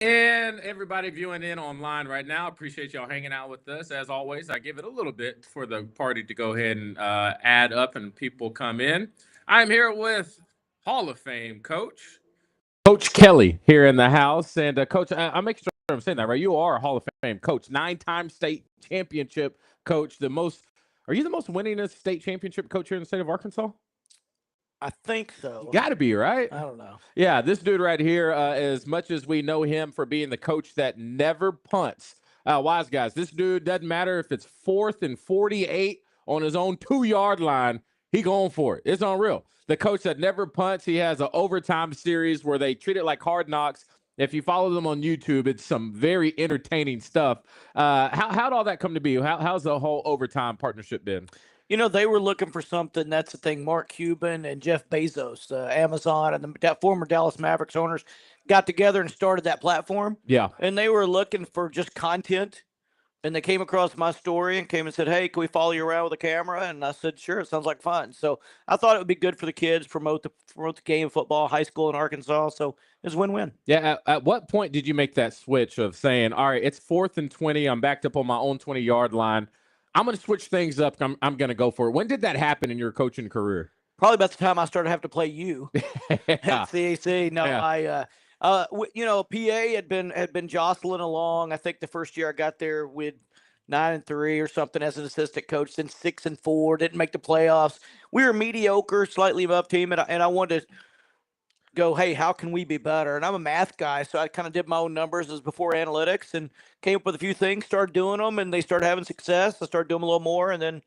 And everybody viewing in online right now, appreciate y'all hanging out with us. As always, I give it a little bit for the party to go ahead and add up and people come in. I'm here with Hall of Fame Coach Kelley here in the house. And Coach, I'm making sure I'm saying that right. You are a Hall of Fame coach, 9-time state championship coach. Are you the most winningest state championship coach here in the state of Arkansas? I think You so. got to be, right? I don't know. Yeah, this dude right here, as much as we know him for being the coach that never punts, wise guys, this dude doesn't matter if it's 4th and 48 on his own 2-yard line, he going for it. It's unreal. The coach that never punts, he has an overtime series where they treat it like Hard Knocks. If you follow them on YouTube, it's some very entertaining stuff. How'd all that come to be? How's the whole overtime partnership been? They were looking for something. That's the thing. Mark Cuban and Jeff Bezos, Amazon, and the former Dallas Mavericks owners got together and started that platform. Yeah. And they were looking for just content. And they came across my story and came and said, "Hey, can we follow you around with a camera?" And I said, "Sure, it sounds like fun." So I thought it would be good for the kids, promote the game of football, high school in Arkansas. So it's win-win. Yeah. At what point did you make that switch of saying, all right, it's 4th and 20. I'm backed up on my own 20-yard line. I'm going to switch things up. I'm going to go for it. When did that happen in your coaching career? Probably about the time I started having to play you at CAC. No, Yeah. PA had been jostling along. I think the first year I got there with 9-3 or something as an assistant coach, then 6-4, didn't make the playoffs. We were mediocre, slightly above team, and I wanted to go, hey, how can we be better? And I'm a math guy, so I kind of did my own numbers as before analytics and came up with a few things, started doing them, and they started having success. I started doing them a little more, and then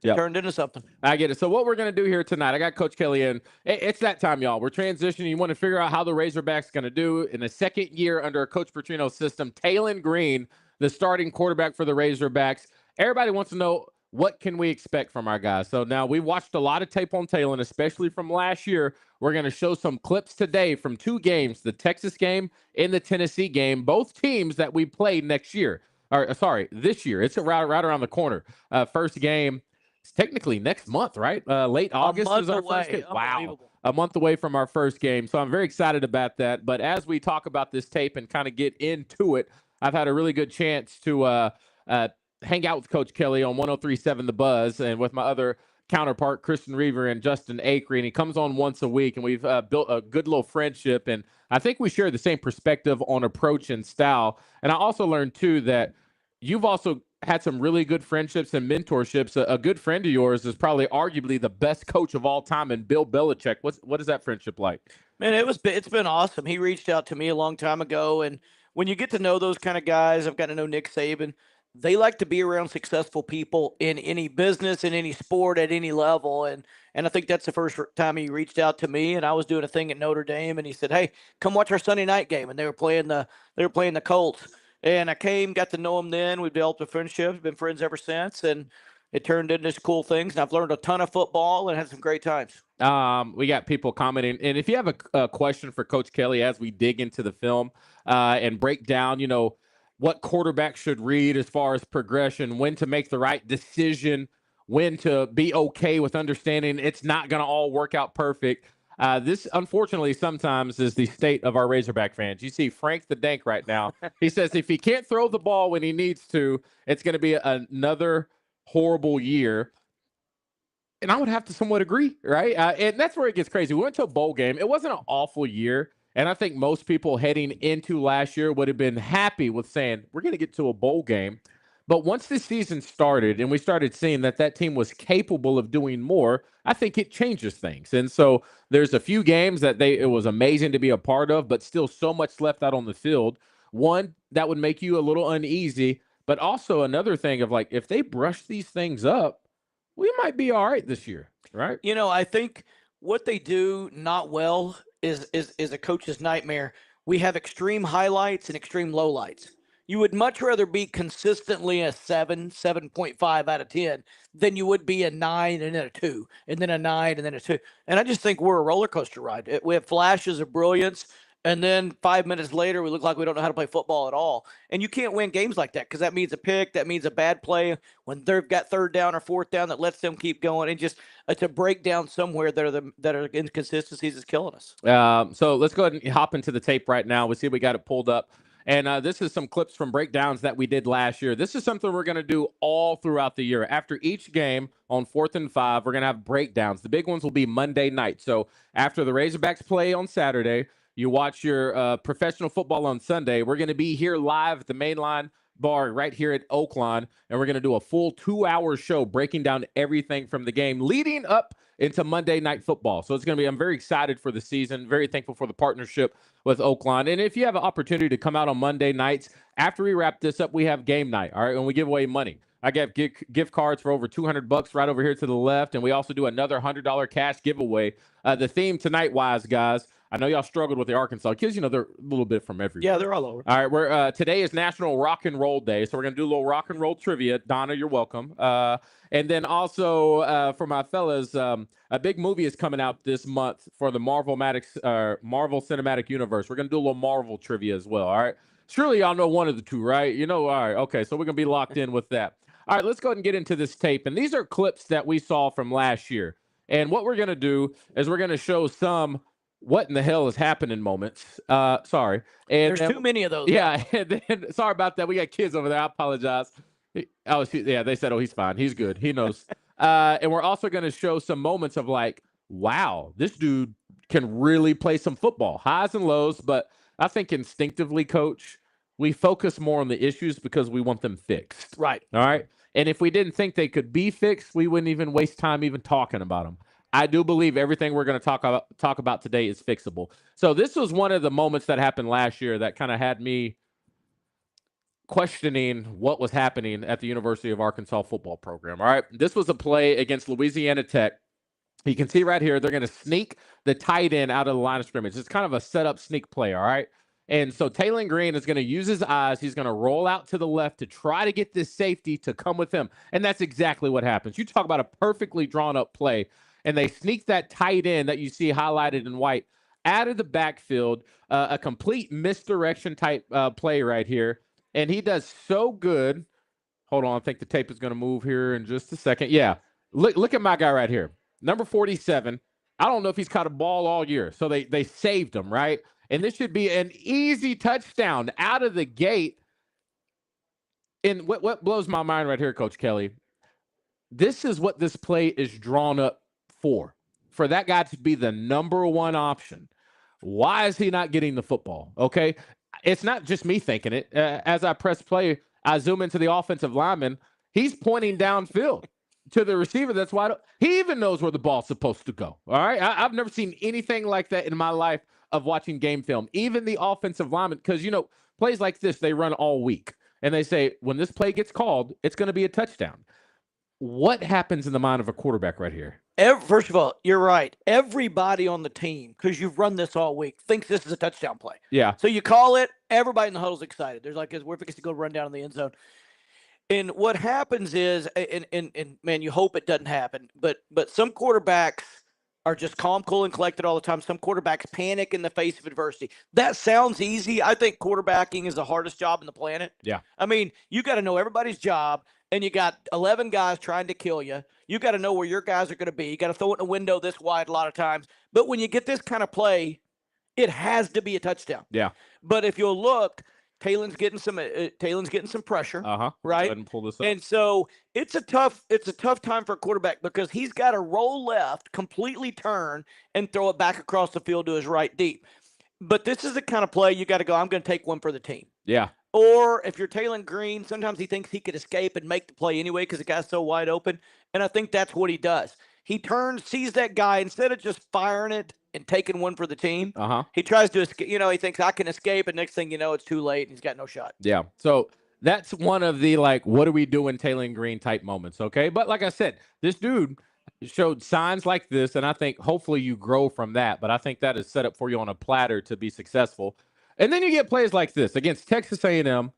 it turned into something. I get it. So what we're going to do here tonight, I got Coach Kelley in. It's that time, y'all. We're transitioning. You want to figure out how the Razorbacks going to do in the second year under Coach Petrino's system. Taylen Green, the starting quarterback for the Razorbacks. Everybody wants to know, what can we expect from our guys? So now we watched a lot of tape on Taylen, especially from last year. We're going to show some clips today from 2 games, the Texas game and the Tennessee game, both teams that we play next year. Or sorry, this year. It's right around the corner. First game. It's technically next month, right? Late August is our first game. Wow. A month away from our first game. So I'm very excited about that. But as we talk about this tape and kind of get into it, I've had a really good chance to hang out with Coach Kelley on 103.7 The Buzz and with my other counterpart, Kristen Reaver and Justin Acree. And he comes on once a week, and we've built a good little friendship. And I think we share the same perspective on approach and style. And I also learned, too, that you've also had some really good friendships and mentorships. A good friend of yours is probably arguably the best coach of all time, and Bill Belichick. What is that friendship like? Man, it's been awesome. He reached out to me a long time ago, and when you get to know those kind of guys, I've gotten to know Nick Saban. They like to be around successful people in any business, in any sport, at any level, and I think that's the first time he reached out to me. And I was doing a thing at Notre Dame, and he said, "Hey, come watch our Sunday night game." And they were playing the Colts. And I came, got to know him then. We've developed a friendship, been friends ever since, and it turned into cool things. And I've learned a ton of football and had some great times. We got people commenting, and if you have a question for Coach Kelley as we dig into the film and break down, what quarterback should read as far as progression, when to make the right decision, when to be okay with understanding it's not going to all work out perfect. This, unfortunately, sometimes is the state of our Razorback fans. You see Frank the Dank right now. He says if he can't throw the ball when he needs to, it's going to be another horrible year. And I would have to somewhat agree, right? And that's where it gets crazy. We went to a bowl game. It wasn't an awful year. And I think most people heading into last year would have been happy with saying, we're going to get to a bowl game. But once the season started and we started seeing that team was capable of doing more, I think it changes things. And so there's a few games that it was amazing to be a part of, but still so much left out on the field. One, that would make you a little uneasy, but also another thing of like, if they brush these things up, we might be all right this year, right? I think what they do not well is a coach's nightmare. We have extreme highlights and extreme lowlights. You would much rather be consistently a 7.5 out of 10 than you would be a 9 and then a 2, and then a 9 and then a 2. And I just think we're a roller coaster ride. We have flashes of brilliance, and then 5 minutes later, we look like we don't know how to play football at all. And you can't win games like that because that means a pick. That means a bad play when they've got 3rd down or 4th down that lets them keep going. And just it's a breakdown somewhere that are inconsistencies is killing us. So let's go ahead and hop into the tape right now. We see we got it pulled up. And this is some clips from breakdowns that we did last year. This is something we're going to do all throughout the year. After each game on 4th and 5, we're going to have breakdowns. The big ones will be Monday night. So after the Razorbacks play on Saturday, you watch your professional football on Sunday. We're going to be here live at the Mainline Bar right here at Oaklawn, and we're going to do a full 2-hour show breaking down everything from the game leading up into Monday Night Football. So it's going to be, I'm very excited for the season, very thankful for the partnership with Oaklawn. And if you have an opportunity to come out on Monday nights, after we wrap this up, we have game night, all right, and we give away money. I get gift cards for over $200 right over here to the left, and we also do another $100 cash giveaway. The theme tonight-wise, guys, I know y'all struggled with the Arkansas kids. You know, they're a little bit from everywhere. Yeah, they're all over. All right, we're today is National Rock and Roll Day, so we're going to do a little rock and roll trivia. Donna, you're welcome. And then also for my fellas, a big movie is coming out this month for the Marvel Cinematic Universe. We're going to do a little Marvel trivia as well, all right? Surely y'all know one of the two, right? You know, all right, okay, so we're going to be locked in with that. All right, let's go ahead and get into this tape. And these are clips that we saw from last year. And what we're going to do is we're going to show some what in the hell is happening moments. Sorry. And There's too many of those. Yeah. And then, sorry about that. We got kids over there. I apologize. Yeah, they said, oh, he's fine. He's good. He knows. And we're also going to show some moments of like, wow, this dude can really play some football, highs and lows. But I think instinctively, Coach, we focus more on the issues because we want them fixed. Right. All right. And if we didn't think they could be fixed, we wouldn't even waste time even talking about them. I do believe everything we're going to talk about today is fixable. So this was one of the moments that happened last year that kind of had me questioning what was happening at the University of Arkansas football program. All right. This was a play against Louisiana Tech. You can see right here, they're going to sneak the tight end out of the line of scrimmage. It's kind of a setup sneak play. All right. And so Taylen Green is going to use his eyes. He's going to roll out to the left to try to get this safety to come with him. And that's exactly what happens. You talk about a perfectly drawn up play. And they sneak that tight end that you see highlighted in white out of the backfield, a complete misdirection type play right here. And he does so good. Hold on. I think the tape is going to move here in just a second. Yeah. Look at my guy right here. Number 47. I don't know if he's caught a ball all year. So they saved him, right? And this should be an easy touchdown out of the gate. And what blows my mind right here, Coach Kelley, this is what this play is drawn up for that guy to be the number one option. Why is he not getting the football? Okay. It's not just me thinking it. As I press play, I zoom into the offensive lineman. He's pointing downfield to the receiver. That's why he even knows where the ball's supposed to go. All right. I've never seen anything like that in my life of watching game film. Even the offensive lineman, because, you know, plays like this, they run all week. And they say, when this play gets called, it's going to be a touchdown. What happens in the mind of a quarterback right here? First of all, you're right. Everybody on the team, because you've run this all week, thinks this is a touchdown play. Yeah. So you call it, everybody in the huddle's excited. There's like, we're fixing to go run down in the end zone. And what happens is, and man, you hope it doesn't happen, but some quarterbacks are just calm, cool, and collected all the time. Some quarterbacks panic in the face of adversity. That sounds easy. I think quarterbacking is the hardest job on the planet. Yeah. I mean, you got to know everybody's job, and you got 11 guys trying to kill you. You got to know where your guys are going to be. You got to throw it in a window this wide a lot of times. But when you get this kind of play, it has to be a touchdown. Yeah. But if you'll look, Taylen's getting some pressure. Right. Go ahead and pull this up. And so it's a tough time for a quarterback because he's got to roll left, completely turn, and throw it back across the field to his right deep. But this is the kind of play you got to go, I'm going to take one for the team. Yeah. Or if you're Taylen Green, sometimes he thinks he could escape and make the play anyway because the guy's so wide open. And I think that's what he does. He turns, sees that guy, instead of just firing it and taking one for the team, he tries to escape. You know, he thinks I can escape, and next thing you know, it's too late, and he's got no shot. Yeah. So that's one of the, like, what do we do in Taylen Green type moments, okay? But like I said, this dude showed signs like this, and I think hopefully you grow from that. But I think that is set up for you on a platter to be successful. And then you get plays like this against Texas A&M.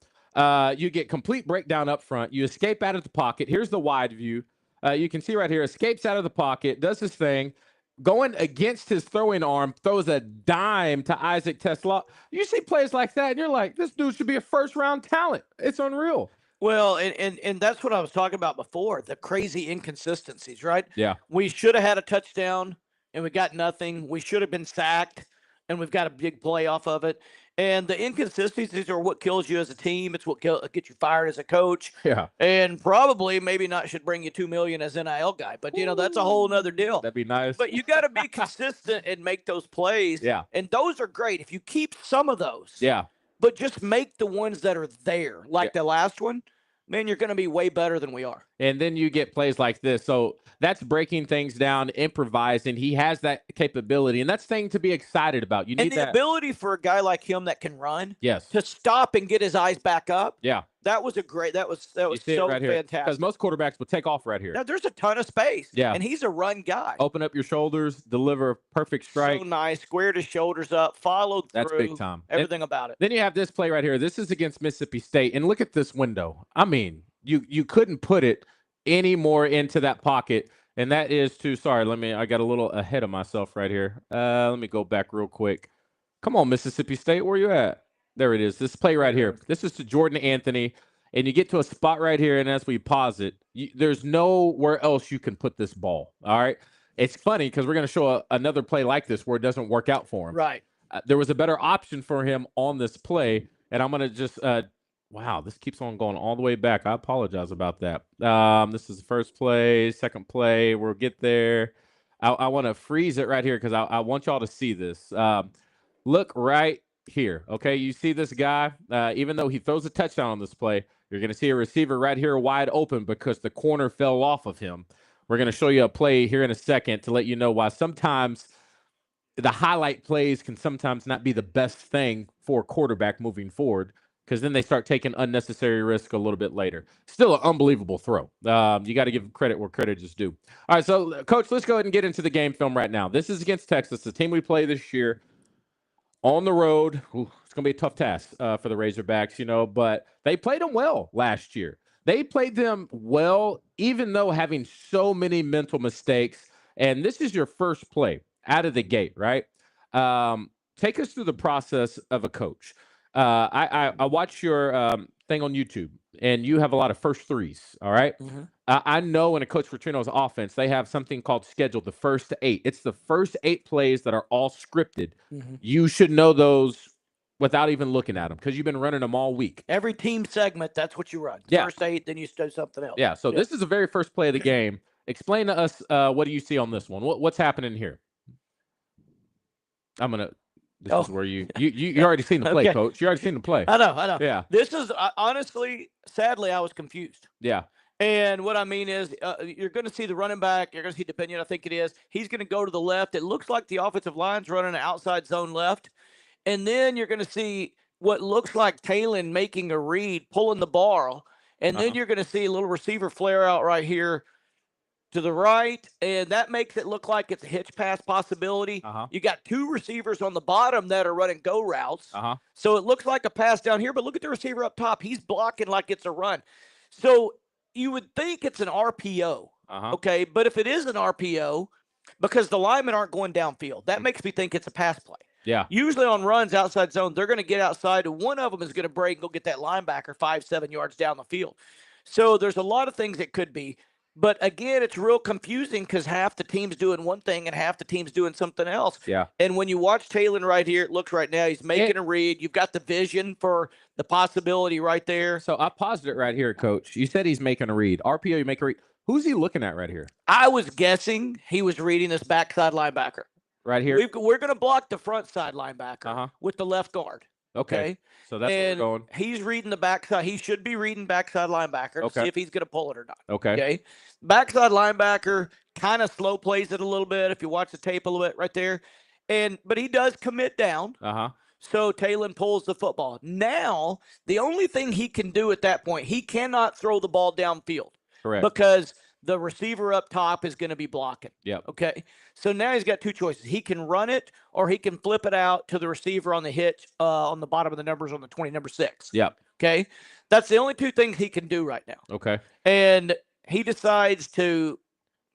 You get complete breakdown up front. You escape out of the pocket. Here's the wide view. You can see right here, escapes out of the pocket, does his thing, going against his throwing arm, throws a dime to Isaac Tesla. You see plays like that, and you're like, this dude should be a first-round talent. It's unreal. Well, and that's what I was talking about before, the crazy inconsistencies, right? Yeah. We should have had a touchdown, and we got nothing. We should have been sacked, and we've got a big play off of it. And the inconsistencies are what kills you as a team. It's what gets you fired as a coach. Yeah. And probably maybe not should bring you $2 million as NIL guy. But, that's a whole nother deal. That'd be nice. But you got to be consistent and make those plays. Yeah. And those are great. If you keep some of those. Yeah. But just make the ones that are there, like the last one, man, you're going to be way better than we are. And then you get plays like this. So that's breaking things down, improvising. He has that capability, and that's thing to be excited about. You need and the ability for a guy like him that can run, to stop and get his eyes back up. Yeah. That was that was so fantastic. Because most quarterbacks will take off right here. Now, there's a ton of space. Yeah. And he's a run guy. Open up your shoulders, deliver a perfect strike. So nice. Squared his shoulders up, followed through. That's big time. Everything about it. Then you have this play right here. This is against Mississippi State. And look at this window. I mean, you couldn't put it any more into that pocket. And that is I got a little ahead of myself right here. Let me go back real quick. Come on, Mississippi State. Where you at? There it is. This play right here. This is to Jordan Anthony. And you get to a spot right here, and as we pause it, there's nowhere else you can put this ball, all right? It's funny because we're going to show another play like this where it doesn't work out for him. Right. There was a better option for him on this play, and I'm going to just wow, this keeps on going all the way back. I apologize about that. This is the first play, second play. We'll get there. I want to freeze it right here because I want y'all to see this. Look right here, okay? You see this guy, even though he throws a touchdown on this play, you're going to see a receiver right here wide open because the corner fell off of him. We're going to show you a play here in a second to let you know why sometimes the highlight plays can sometimes not be the best thing for a quarterback moving forward because then they start taking unnecessary risk a little bit later. Still an unbelievable throw. You got to give credit where credit is due. All right, so, Coach, let's go ahead and get into the game film right now. This is against Texas, the team we play this year. On the road, it's going to be a tough task for the Razorbacks, but they played them well last year. They played them well, even though having so many mental mistakes. And this is your first play out of the gate, right? Take us through the process of a coach. I watch your thing on YouTube, and you have a lot of first threes, all right? Mm-hmm. I know in a Coach Petrino's offense, they have something called scheduled the first 8. It's the first 8 plays that are all scripted. Mm-hmm. You should know those without even looking at them because you've been running them all week. Every team segment, that's what you run. Yeah. First 8, then you do something else. Yeah, so this is the very first play of the game. Explain to us what do you see on this one? What's happening here? This is where you already seen the play, Coach. You already seen the play. I know. Yeah. This is, honestly, sadly, I was confused. Yeah. And what I mean is you're going to see the running back. You're going to see Depenion, I think it is. He's going to go to the left. It looks like the offensive line's running an outside zone left. And then you're going to see what looks like Taylen making a read, pulling the ball. And then you're going to see a little receiver flare out right here to the right. And that makes it look like it's a hitch pass possibility. You got 2 receivers on the bottom that are running go routes. So it looks like a pass down here. But look at the receiver up top. He's blocking like it's a run. So you would think it's an RPO, okay? But if it is an RPO, because the linemen aren't going downfield, that makes me think it's a pass play. Yeah. Usually on runs outside zone, they're going to get outside, and one of them is going to break and go get that linebacker 5-7 yards down the field. So there's a lot of things it could be. But again, it's real confusing because half the team's doing one thing and half the team's doing something else. Yeah. And when you watch Taylen right here, it looks right now, he's making a read. You've got the vision for the possibility right there. So I paused it right here, Coach. You said he's making a read. RPO, you make a read. Who's he looking at right here? I was guessing he was reading this backside linebacker. Right here? We're going to block the front side linebacker with the left guard. Okay. So that's where we're going. He's reading the backside. He should be reading backside linebacker to see if he's going to pull it or not. Okay. Backside linebacker kind of slow plays it a little bit if you watch the tape a little bit right there. But he does commit down. So Taylen pulls the football. Now, the only thing he can do at that point, he cannot throw the ball downfield. Correct. Because the receiver up top is going to be blocking. Yep. Okay. So now he's got 2 choices. He can run it or he can flip it out to the receiver on the hitch on the bottom of the numbers on the 20, number 6. Yep. Okay. That's the only 2 things he can do right now. Okay. And he decides to,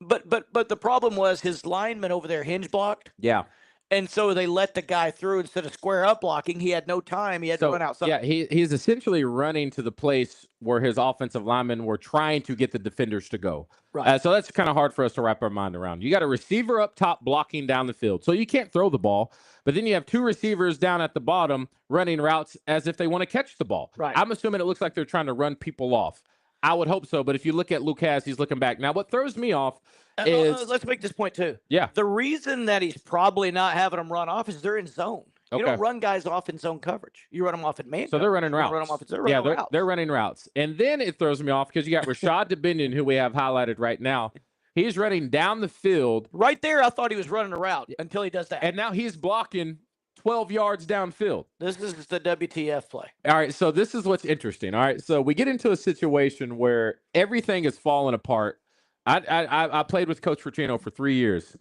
but the problem was his lineman over there hinge blocked. Yeah. And so they let the guy through instead of square up blocking. He had no time. He had to run outside. Yeah, he's essentially running to the place where his offensive linemen were trying to get the defenders to go. Right. So that's kind of hard for us to wrap our mind around. You got a receiver up top blocking down the field, so you can't throw the ball. But then you have two receivers down at the bottom running routes as if they want to catch the ball. Right. I'm assuming it looks like they're trying to run people off. I would hope so, but if you look at Lucas, he's looking back. Now, what throws me off is let's make this point too. Yeah. The reason that he's probably not having them run off is they're in zone. You don't run guys off in zone coverage. You run them off in man. So they're running routes. Run them off, they're running routes. They're running routes. And then it throws me off because you got Rashad Dominion, who we have highlighted right now. He's running down the field. Right there, I thought he was running a route until he does that. And now he's blocking 12 yards downfield. This is the WTF play. All right, so this is what's interesting. All right, so we get into a situation where everything is falling apart. I played with Coach Petrino for 3 years.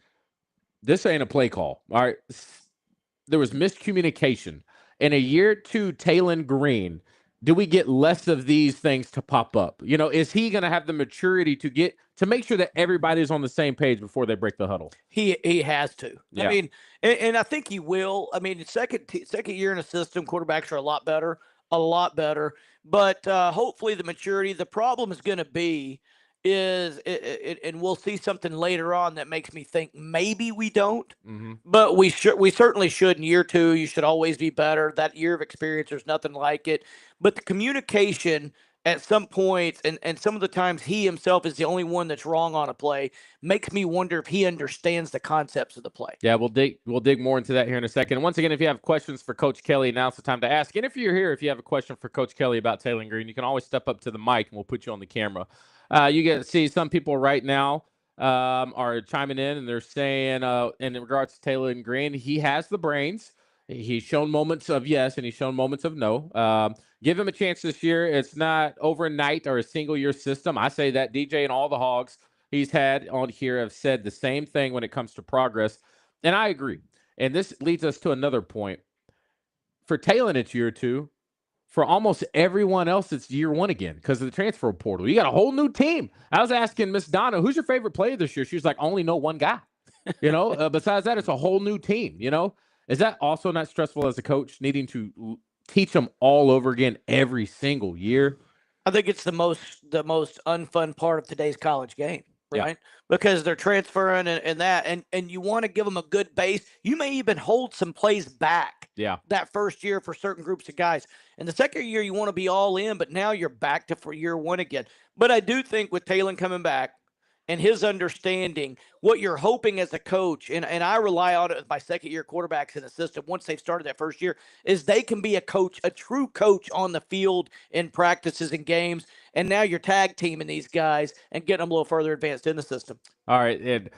This ain't a play call. All right, there was miscommunication. In a year two, Taylen Green, do we get less of these things to pop up? You know, is he going to have the maturity to make sure that everybody's on the same page before they break the huddle? He has to. Yeah. I mean, and I think he will. I mean, second year in a system, quarterbacks are a lot better. But hopefully the maturity. The problem is going to be and we'll see something later on that makes me think maybe we don't. Mm-hmm. But we certainly should in year two. You should always be better. That year of experience, there's nothing like it. But the communication at some points, and some of the times he himself is the only one that's wrong on a play, makes me wonder if he understands the concepts of the play. Yeah, we'll dig more into that here in a second. And once again, if you have questions for Coach Kelley, now's the time to ask. And if you're here, if you have a question for Coach Kelley about Taylen Green, you can always step up to the mic and we'll put you on the camera. You get to see some people right now are chiming in, and they're saying in regards to Taylen Green, he has the brains. He's shown moments of yes, and he's shown moments of no. Give him a chance this year. It's not overnight or a single-year system. I say that DJ and all the Hogs he's had on here have said the same thing when it comes to progress, and I agree. And this leads us to another point. For Taylen, it's year two. For almost everyone else, it's year one again because of the transfer portal. You got a whole new team. I was asking Miss Donna, who's your favorite player this year? She was like, only know one guy. You know, besides that, it's a whole new team. You know, is that also not stressful as a coach, needing to teach them all over again every single year? I think it's the most unfun part of today's college game, right? Yeah. Because they're transferring and you want to give them a good base. You may even hold some plays back. Yeah. That first year for certain groups of guys. And the second year you want to be all in, but now you're back to for year one again. But I do think with Taylen coming back and his understanding, what you're hoping as a coach, and I rely on it with my second year quarterbacks in the system once they've started that first year, is they can be a coach, a true coach on the field in practices and games. And now you're tag teaming these guys and getting them a little further advanced in the system. All right. And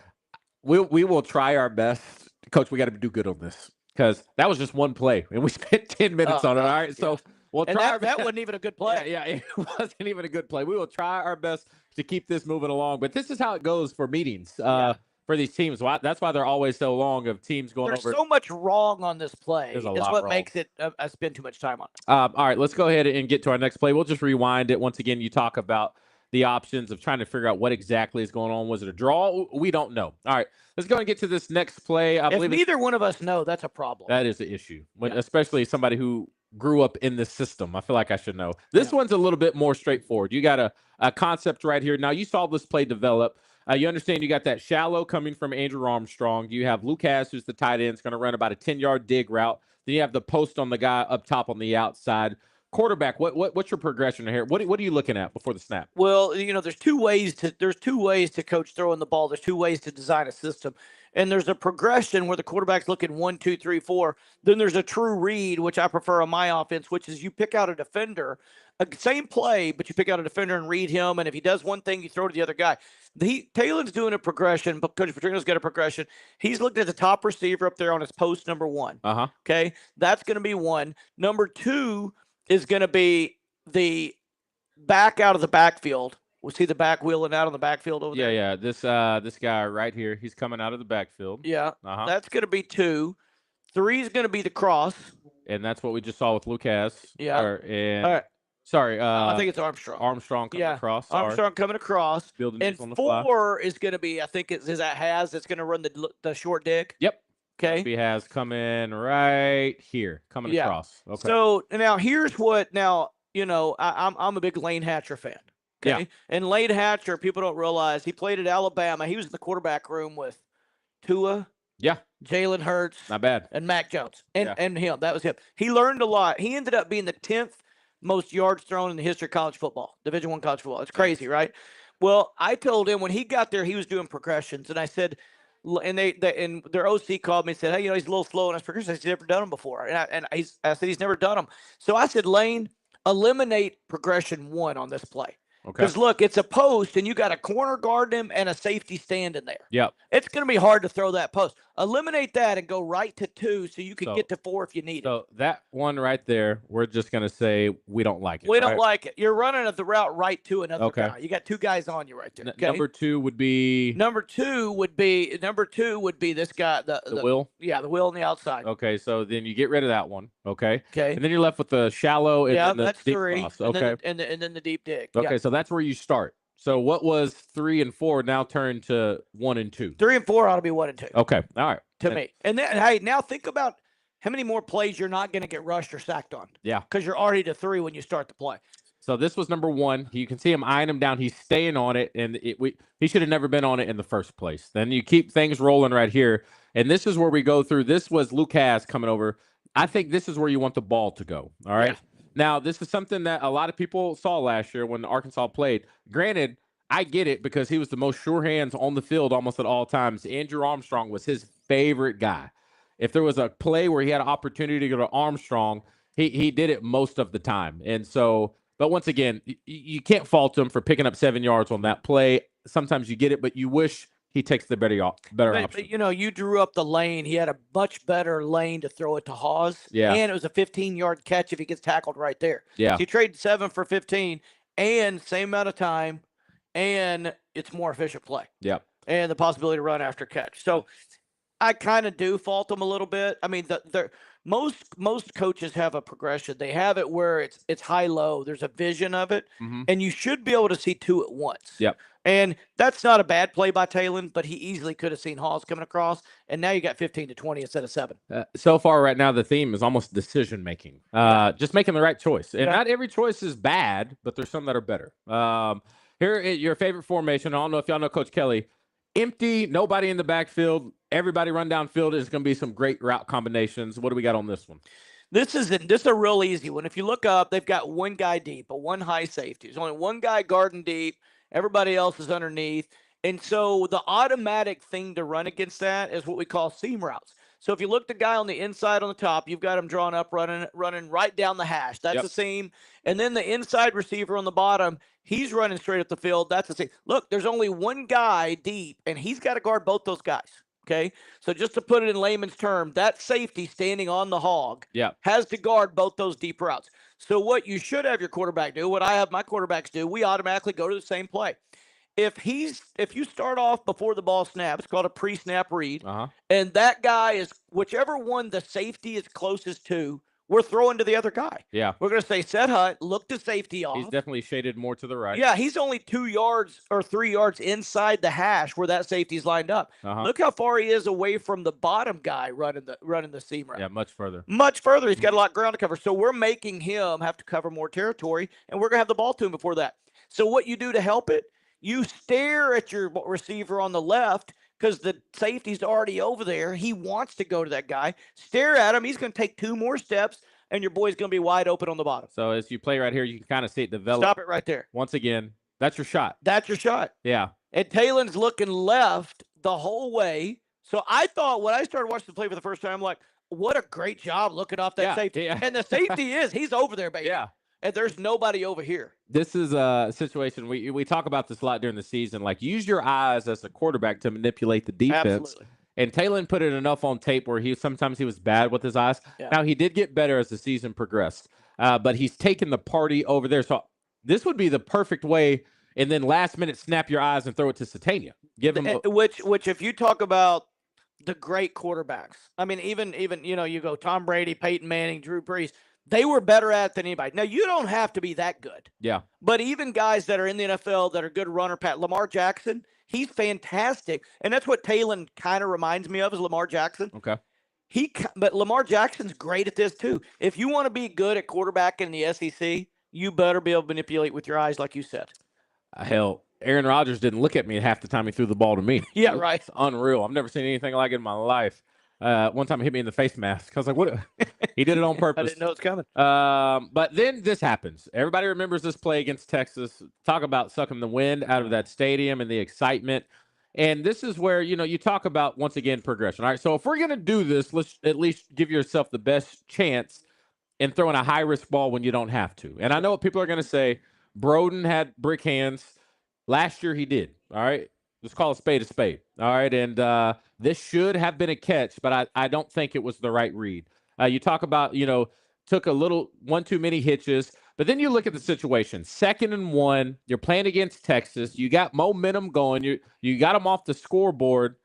we will try our best. Coach, we got to do good on this because that was just one play and we spent 10 minutes on it. All right. So we'll try. And that wasn't even a good play. Yeah, it wasn't even a good play. We will try our best to keep this moving along. But this is how it goes for meetings for these teams. That's why they're always so long of teams going There's over. There's so much wrong on this play. It's what wrong. Makes it I spend too much time on it. All right, let's go ahead and get to our next play. We'll just rewind it. Once again, you talk about the options of trying to figure out what exactly is going on. Was it a draw? We don't know. All right, let's go and get to this next play. If neither one of us know, that's a problem. That is the issue, especially somebody who grew up in this system. I feel like I should know. This one's a little bit more straightforward. You got a concept right here. Now, you saw this play develop. You understand you got that shallow coming from Andrew Armstrong. You have Lucas, who's the tight end, is going to run about a 10-yard dig route. Then you have the post on the guy up top on the outside. Quarterback, what's your progression here? What are you looking at before the snap? Well, there's two ways to coach throwing the ball. There's two ways to design a system. And there's a progression where the quarterback's looking 1, 2, 3, 4. Then there's a true read, which I prefer on my offense, which is you pick out a defender, same play, but you pick out a defender and read him. And if he does one thing, you throw to the other guy. Taylen's doing a progression, but Coach Petrino's got a progression. He's looking at the top receiver up there on his post number 1. Okay, that's going to be 1. Number 2 is going to be the back out of the backfield. We'll see the back wheeling out of the backfield over there. Yeah. This guy right here, he's coming out of the backfield. Yeah, that's going to be 2. 3 is going to be the cross. And that's what we just saw with Lucas. Yeah. All right. Sorry. I think it's Armstrong. Armstrong coming across. Armstrong coming across. Building and on the 4 is going to be, I think it's going to run the short dig. Yep. Okay. He has coming right here, coming across. Okay. So now here's what. Now I'm a big Lane Hatcher fan. Okay. Yeah. And Lane Hatcher, people don't realize he played at Alabama. He was in the quarterback room with Tua. Yeah. Jalen Hurts. Not bad. And Mac Jones. And Yeah. and him. That was him. He learned a lot. He ended up being the 10th most yards thrown in the history of college football, Division I college football. It's crazy, right? Well, I told him when he got there, he was doing progressions, and I said, and and their OC called me and said, hey, he's a little slow in his progressions. He's never done them before, and I said he's never done them. So I said, Lane, eliminate progression 1 on this play. Okay. Because look, it's a post, and you got a corner guarding him and a safety standing there. Yep. It's going to be hard to throw that post. Eliminate that and go right to 2 so you can get to 4 if you need it. So that one right there, we're just going to say we don't like it. We don't like it. You're running the route right to another Okay. guy. You got 2 guys on you right there. Okay? Number 2 would be Number two would be this guy. The wheel. Yeah, the wheel on the outside. Okay, so then you get rid of that one. Okay. Okay. And then you're left with the shallow and then the that's deep 3. cross. Okay. And then the deep dig. Okay, Yeah. so that's where you start. So what was 3 and 4 now turned to 1 and 2? 3 and 4 ought to be 1 and 2. Okay. All right. To me. And then, hey, now think about how many more plays you're not going to get rushed or sacked on. Yeah. Because you're already to 3 when you start the play. So this was number 1. You can see him eyeing him down. He's staying on it, and he should have never been on it in the first place. Then you keep things rolling right here, and this is where we go through. This was Lucas coming over. I think this is where you want the ball to go. All right. Yeah. Now, this is something that a lot of people saw last year when Arkansas played. Granted, I get it because he was the most sure hands on the field almost at all times. Andrew Armstrong was his favorite guy. If there was a play where he had an opportunity to go to Armstrong, he did it most of the time. And so, but once again, you can't fault him for picking up 7 yards on that play. Sometimes you get it, but you wish he takes the better option. But, you drew up the lane. He had a much better lane to throw it to Hawes. Yeah. And it was a 15-yard catch if he gets tackled right there. Yeah. So you trade 7 for 15 and same amount of time, and it's more efficient play. Yeah. And the possibility to run after catch. So I kind of do fault them a little bit. I mean, most coaches have a progression. They have it where it's high-low. There's a vision of it, and you should be able to see 2 at once. Yep. And that's not a bad play by Taylen, but he easily could have seen Hawes coming across, and now you got 15 to 20 instead of 7. So far right now, the theme is almost decision-making, just making the right choice. And not every choice is bad, but there's some that are better. Here, your favorite formation. I don't know if y'all know Coach Kelley. Empty, nobody in the backfield. Everybody run downfield. Is going to be some great route combinations. What do we got on this one? This is a real easy one. If you look up, they've got 1 guy deep, but 1 high safety. There's only 1 guy guarding deep. Everybody else is underneath. And so the automatic thing to run against that is what we call seam routes. So if you look the guy on the inside on the top, you've got him drawn up, running right down the hash. That's a seam. And then the inside receiver on the bottom, he's running straight up the field. That's a seam. Look, there's only 1 guy deep, and he's got to guard both those guys. Okay, so just to put it in layman's term, that safety standing on the hog has to guard both those deep routes. So what you should have your quarterback do, what I have my quarterbacks do, we automatically go to the same play. If you start off before the ball snaps, it's called a pre-snap read, and that guy is whichever one the safety is closest to, we're throwing to the other guy. Yeah. We're going to say set hut, look the safety off. He's definitely shaded more to the right. Yeah, he's only 2 yards or 3 yards inside the hash where that safety's lined up. Look how far he is away from the bottom guy running the seam route. Yeah, much further. Much further. He's got a lot of ground to cover. So we're making him have to cover more territory, and we're going to have the ball to him before that. So what you do to help it, you stare at your receiver on the left because the safety's already over there. He wants to go to that guy. Stare at him. He's going to take 2 more steps, and your boy's going to be wide open on the bottom. So as you play right here, you can kind of see it develop. Stop it right there. Once again, that's your shot. That's your shot. Yeah. And Taylen's looking left the whole way. So I thought when I started watching the play for the first time, I'm like, what a great job looking off that safety. Yeah. And the safety he's over there, baby. Yeah. And there's nobody over here. This is a situation, we talk about this a lot during the season. Like, use your eyes as a quarterback to manipulate the defense. Absolutely. And Taylen put it enough on tape where sometimes he was bad with his eyes. Yeah. Now, he did get better as the season progressed, but he's taken the party over there. So this would be the perfect way, and then last minute snap your eyes and throw it to Satania. Give him which if you talk about the great quarterbacks, I mean, even you go Tom Brady, Peyton Manning, Drew Brees, they were better at it than anybody. Now, you don't have to be that good. Yeah. But even guys that are in the NFL that are good runner, Lamar Jackson, he's fantastic. And that's what Taylen kind of reminds me of is Lamar Jackson. Okay. But Lamar Jackson's great at this too. If you want to be good at quarterback in the SEC, you better be able to manipulate with your eyes, like you said. Hell, Aaron Rodgers didn't look at me half the time he threw the ball to me. Yeah, right. It's unreal. I've never seen anything like it in my life. One time he hit me in the face mask. I was like, what? He did it on purpose. I didn't know it's coming. But then this happens. Everybody remembers this play against Texas. Talk about sucking the wind out of that stadium and the excitement. And this is where, you talk about, once again, progression. All right, so if we're going to do this, let's at least give yourself the best chance in throwing a high-risk ball when you don't have to. And I know what people are going to say. Broden had brick hands. Last year he did. All right, let's call a spade a spade. All right, and this should have been a catch, but I don't think it was the right read. You talk about, took a little one too many hitches, but then you look at the situation. 2nd and 1, you're playing against Texas. You got momentum going. You got them off the scoreboard.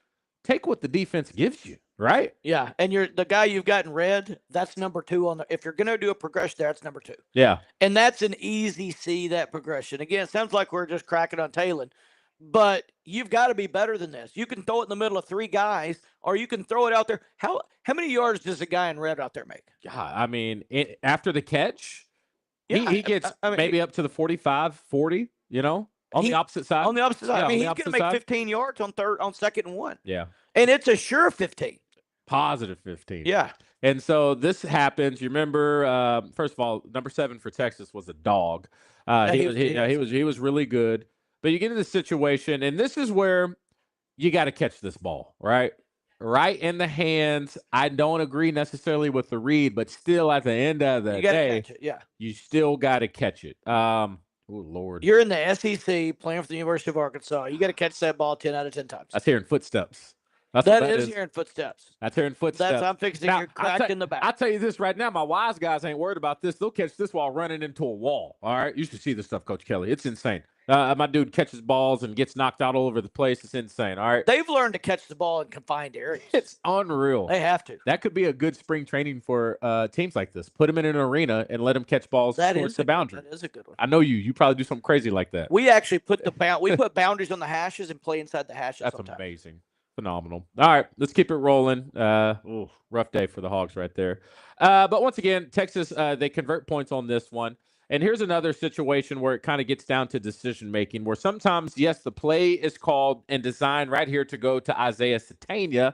Take what the defense gives you, right? Yeah, and the guy you've got in red, that's number 2 on the. If you're going to do a progression there, that's number 2. Yeah, and that's an easy C, that progression. Again, it sounds like we're just cracking on Taylen, but you've got to be better than this. You can throw it in the middle of 3 guys, or you can throw it out there. How many yards does a guy in red out there make? Yeah, I mean, after the catch, Yeah, he gets maybe up to the 45, 40, on the opposite side. On the opposite side. Yeah, I mean, on the he's going to opposite make side. 15 yards on 2nd and 1. Yeah. And it's a sure 15. Positive 15. Yeah. And so this happens. You remember, first of all, number 7 for Texas was a dog. He was really good. But you get into the situation, and this is where you got to catch this ball, right? Right in the hands. I don't agree necessarily with the read, but still at the end of the day, catch it. Yeah. you still got to catch it. Oh, Lord. You're in the SEC playing for the University of Arkansas. You got to catch that ball 10 out of 10 times. That's hearing footsteps. That is hearing footsteps. That's hearing footsteps. I'm fixing your crack in the back. I'll tell you this right now. My wise guys ain't worried about this. They'll catch this while running into a wall. All right? You should see this stuff, Coach Kelley. It's insane. My dude catches balls and gets knocked out all over the place. It's insane. All right? They've learned to catch the ball in confined areas. It's unreal. They have to. That could be a good spring training for teams like this. Put them in an arena and let them catch balls towards the boundary. That is a good one. I know you. You probably do something crazy like that. We actually put we put boundaries on the hashes and play inside the hashes. That's sometimes. Amazing. Phenomenal. All right, let's keep it rolling. Rough day for the Hogs right there. But once again, Texas, they convert points on this one. And here's another situation where it kind of gets down to decision-making, where sometimes, yes, the play is called and designed right here to go to Isaiah Satania,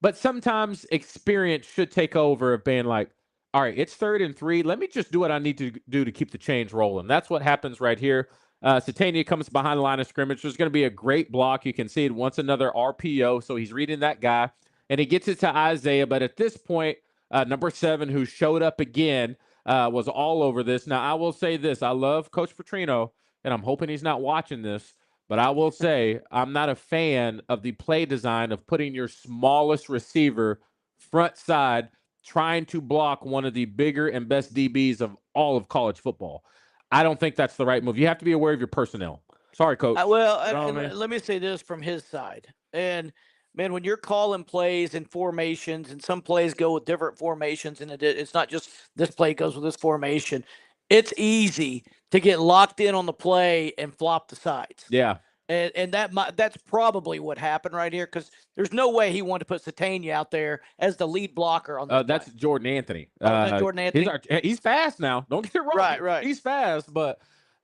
but sometimes experience should take over of being like, all right, it's 3rd and 3. Let me just do what I need to do to keep the chains rolling. That's what happens right here. Satania comes behind the line of scrimmage. There's going to be a great block. You can see it wants another RPO, so he's reading that guy, and he gets it to Isaiah. But at this point, number 7, who showed up again, was all over this. Now, I will say this. I love Coach Petrino, and I'm hoping he's not watching this, but I will say I'm not a fan of the play design of putting your smallest receiver front side trying to block one of the bigger and best DBs of all of college football. I don't think that's the right move. You have to be aware of your personnel. Sorry, Coach. Let me say this from his side. And, man, when you're calling plays and formations, and some plays go with different formations, and it's not just this play goes with this formation, it's easy to get locked in on the play and flop the sides. Yeah. And that's probably what happened right here, because there's no way he wanted to put Satania out there as the lead blocker on the. That's Jordan Anthony. That's Jordan Anthony. He's fast now. Don't get it wrong. Right. He's fast, but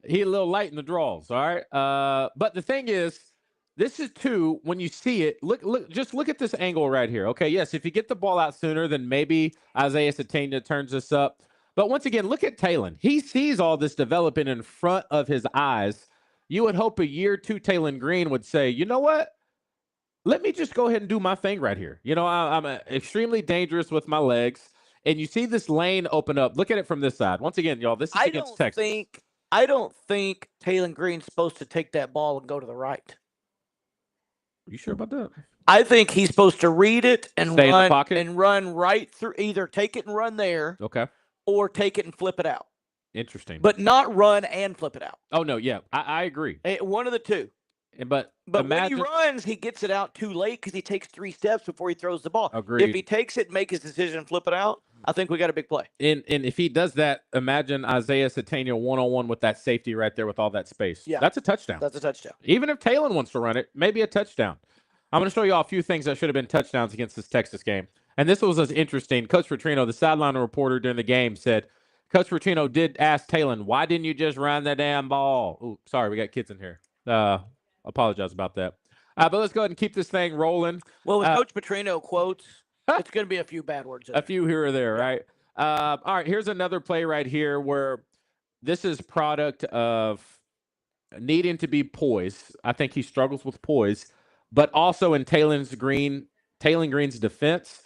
he's a little light in the draws. All right. But the thing is, this is 2. When you see it, just look at this angle right here. Okay. Yes. If you get the ball out sooner, then maybe Isaiah Satania turns this up. But once again, look at Taylen. He sees all this developing in front of his eyes. You would hope a year 2 Taylen Green would say, you know what? Let me just go ahead and do my thing right here. I'm extremely dangerous with my legs. And you see this lane open up. Look at it from this side. Once again, y'all, this is against Texas. I don't think Taylen Green's supposed to take that ball and go to the right. Are you sure about that? I think he's supposed to read it and stay in the pocket and run right through. Either take it and run there. Okay. Or take it and flip it out. Interesting. But not run and flip it out. Oh, no, yeah. I agree. One of the 2. But when he runs, he gets it out too late because he takes 3 steps before he throws the ball. Agreed. If he takes it, make his decision, and flip it out, I think we got a big play. And if he does that, imagine Isaiah Satania one-on-one with that safety right there with all that space. Yeah. That's a touchdown. That's a touchdown. Even if Taylen wants to run it, maybe a touchdown. I'm going to show you all a few things that should have been touchdowns against this Texas game. And this was interesting. Coach Petrino, the sideline reporter during the game, said, Coach Petrino did ask Taylen, why didn't you just run the damn ball? Oh, sorry, we got kids in here. Apologize about that. But let's go ahead and keep this thing rolling. Well, with Coach Petrino quotes, it's going to be a few bad words in A there. few here or there, right? All right, here's another play right here where this is product of needing to be poised. I think he struggles with poise, but also in Taylen Green's defense,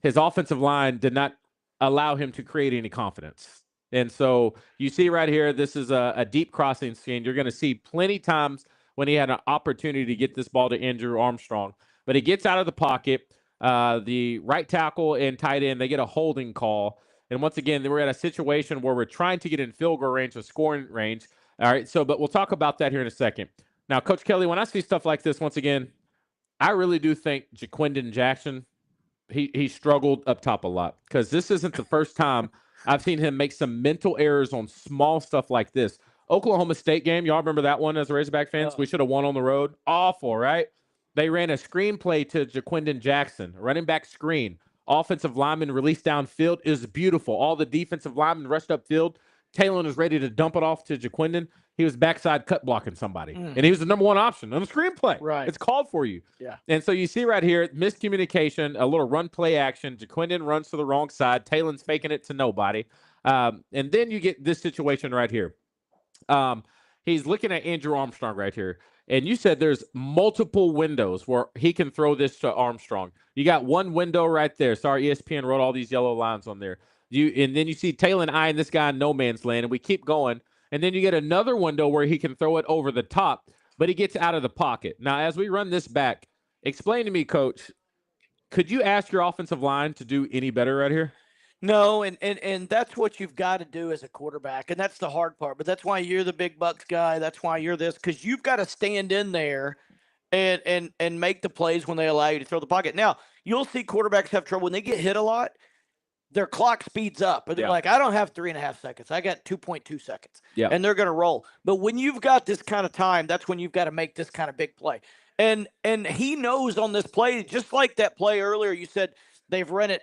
his offensive line did not allow him to create any confidence. And so you see right here, this is a deep crossing scheme. You're going to see plenty times when he had an opportunity to get this ball to Andrew Armstrong, but he gets out of the pocket. The right tackle and tight end, they get a holding call. And once again, we're at a situation where we're trying to get in field goal range or scoring range. All right, but we'll talk about that here in a second. Now, Coach Kelley, when I see stuff like this, once again, I really do think Jaquindon Jackson, he struggled up top a lot because this isn't the first time I've seen him make some mental errors on small stuff like this. Oklahoma State game, y'all remember that one as Razorback fans? We should have won on the road. Awful, right? They ran a screenplay to Jaquindon Jackson, running back screen. Offensive lineman released downfield. It was beautiful. All the defensive linemen rushed upfield. Taylen was ready to dump it off to Jaquindon. He was backside cut blocking somebody. And he was the number one option on the screenplay. Right. It's called for you. Yeah. And so you see right here, miscommunication, a little run play action. Jaquindon runs to the wrong side. Taylen's faking it to nobody. And then you get this situation right here. He's looking at Andrew Armstrong right here. And you said there's multiple windows where he can throw this to Armstrong. You got one window right there. Sorry, ESPN wrote all these yellow lines on there. And then you see Taylen eyeing this guy in no man's land, and we keep going. And then you get another window where he can throw it over the top, but he gets out of the pocket. Now, as we run this back, explain to me, Coach, could you ask your offensive line to do any better right here? No, and that's what you've got to do as a quarterback, and that's the hard part. But that's why you're the big bucks guy. That's why you're this, because you've got to stand in there and make the plays when they allow you to throw the pocket. Now, you'll see quarterbacks have trouble when they get hit a lot. Their clock speeds up. But they're like, I don't have 3.5 seconds. I got 2.2 seconds. Yeah. And they're going to roll. But when you've got this kind of time, that's when you've got to make this kind of big play. And he knows on this play, just like that play earlier, you said they've run it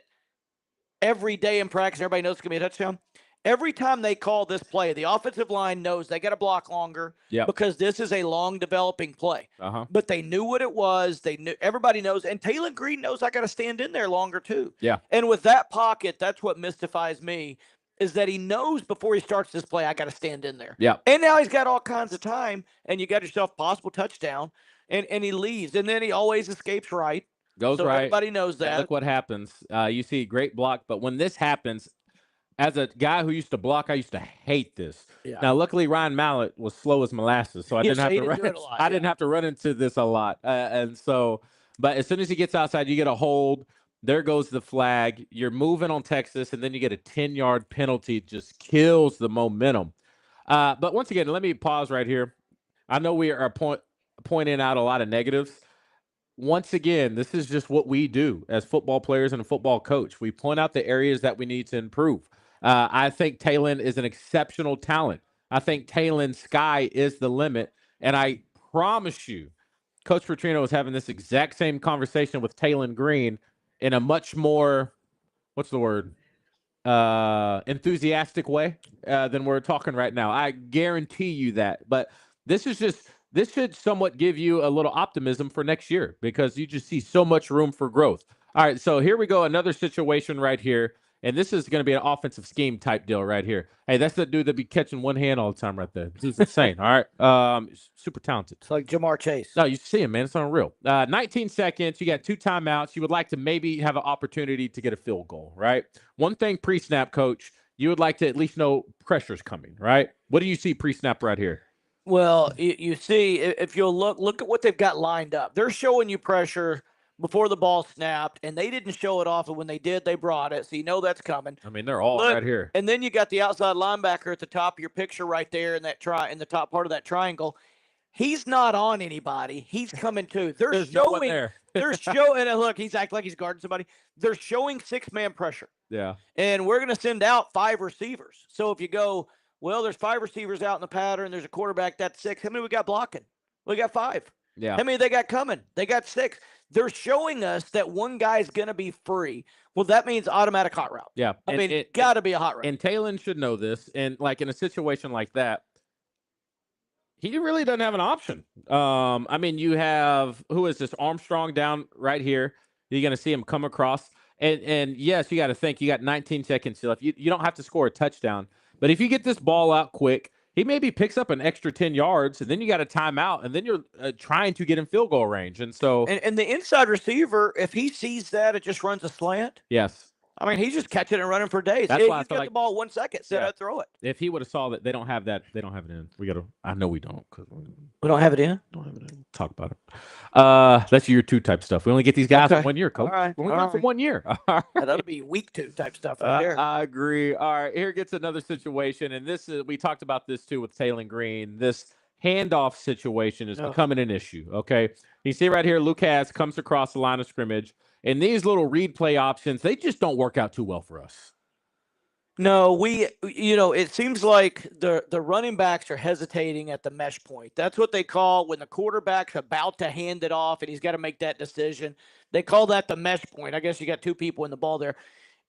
every day in practice. Everybody knows it's going to be a touchdown. Every time they call this play, the offensive line knows they got to block longer because this is a long developing play. But they knew what it was. They knew, everybody knows. And Taylen Green knows I got to stand in there longer too. Yeah. And with that pocket, that's what mystifies me, is that he knows before he starts this play, I got to stand in there. Yeah. And now he's got all kinds of time, and you got yourself possible touchdown, and he leaves. And then he always escapes right. Goes right. Everybody knows that. And look what happens. You see great block, but when this happens, as a guy who used to block, I used to hate this. Yeah. Now, luckily, Ryan Mallett was slow as molasses, so I didn't have to run. I didn't have to run into this a lot, and so. But as soon as he gets outside, you get a hold. There goes the flag. You're moving on Texas, and then you get a 10-yard penalty. Just kills the momentum. But once again, let me pause right here. I know we are pointing out a lot of negatives. Once again, this is just what we do as football players and a football coach. We point out the areas that we need to improve. I think Taylen is an exceptional talent. I think Taylen's sky is the limit. And I promise you, Coach Petrino is having this exact same conversation with Taylen Green in a much more, enthusiastic way than we're talking right now. I guarantee you that. But this should somewhat give you a little optimism for next year because you just see so much room for growth. All right, so here we go. Another situation right here. And this is going to be an offensive scheme type deal right here. Hey, that's the dude that be catching one hand all the time right there. This is insane, all right? Super talented. It's like Jamar Chase. No, you see him, man. It's unreal. 19 seconds. You got 2 timeouts. You would like to maybe have an opportunity to get a field goal, right? One thing pre-snap, Coach, you would like to at least know pressure's coming, right? What do you see pre-snap right here? Well, you see, if you'll look at what they've got lined up. They're showing you pressure before the ball snapped, and they didn't show it off, and when they did, they brought it, so you know that's coming. I mean, they're all right here. And then you got the outside linebacker at the top of your picture right there in that in the top part of that triangle. He's not on anybody. He's coming too. They're showing there. They're showing, and look, he's acting like he's guarding somebody. They're showing 6-man pressure. Yeah. And we're going to send out 5 receivers. So if you go, well, there's 5 receivers out in the pattern, there's a quarterback, that's 6. How many we got blocking? We got 5. Yeah. How many they got coming? They got 6. They're showing us that one guy's going to be free. Well, that means automatic hot route. Yeah. I mean, got to be a hot route. And Taylen should know this. And like in a situation like that, he really doesn't have an option. I mean, you have, who is this? Armstrong down right here. You're going to see him come across. And yes, you got to think, you got 19 seconds left. You don't have to score a touchdown. But if you get this ball out quick, he maybe picks up an extra 10 yards, and then you got a timeout, and then you're trying to get in field goal range. And so, and the inside receiver, if he sees that, it just runs a slant. yes. I mean, he's just catching and running for days. That's why I he's feel got like the ball 1 second. Set out, throw it. If he would have saw that they don't have that, they don't have it in. We got to. I know we don't. Cause we don't have it in. Don't have it in. Talk about it. That's year 2 type stuff. We only get these guys for 1 year, Coach. All right. We only got for 1 year. That'll be week 2 type stuff right there. I agree. All right, here gets another situation, and this is, we talked about this too with Taylen Green. This handoff situation is becoming an issue. Okay, you see right here, Lucas comes across the line of scrimmage, and these little read play options, they just don't work out too well for us. No, it seems like the running backs are hesitating at the mesh point. That's what they call when the quarterback's about to hand it off and he's got to make that decision. They call that the mesh point. I guess you got 2 people in the ball there.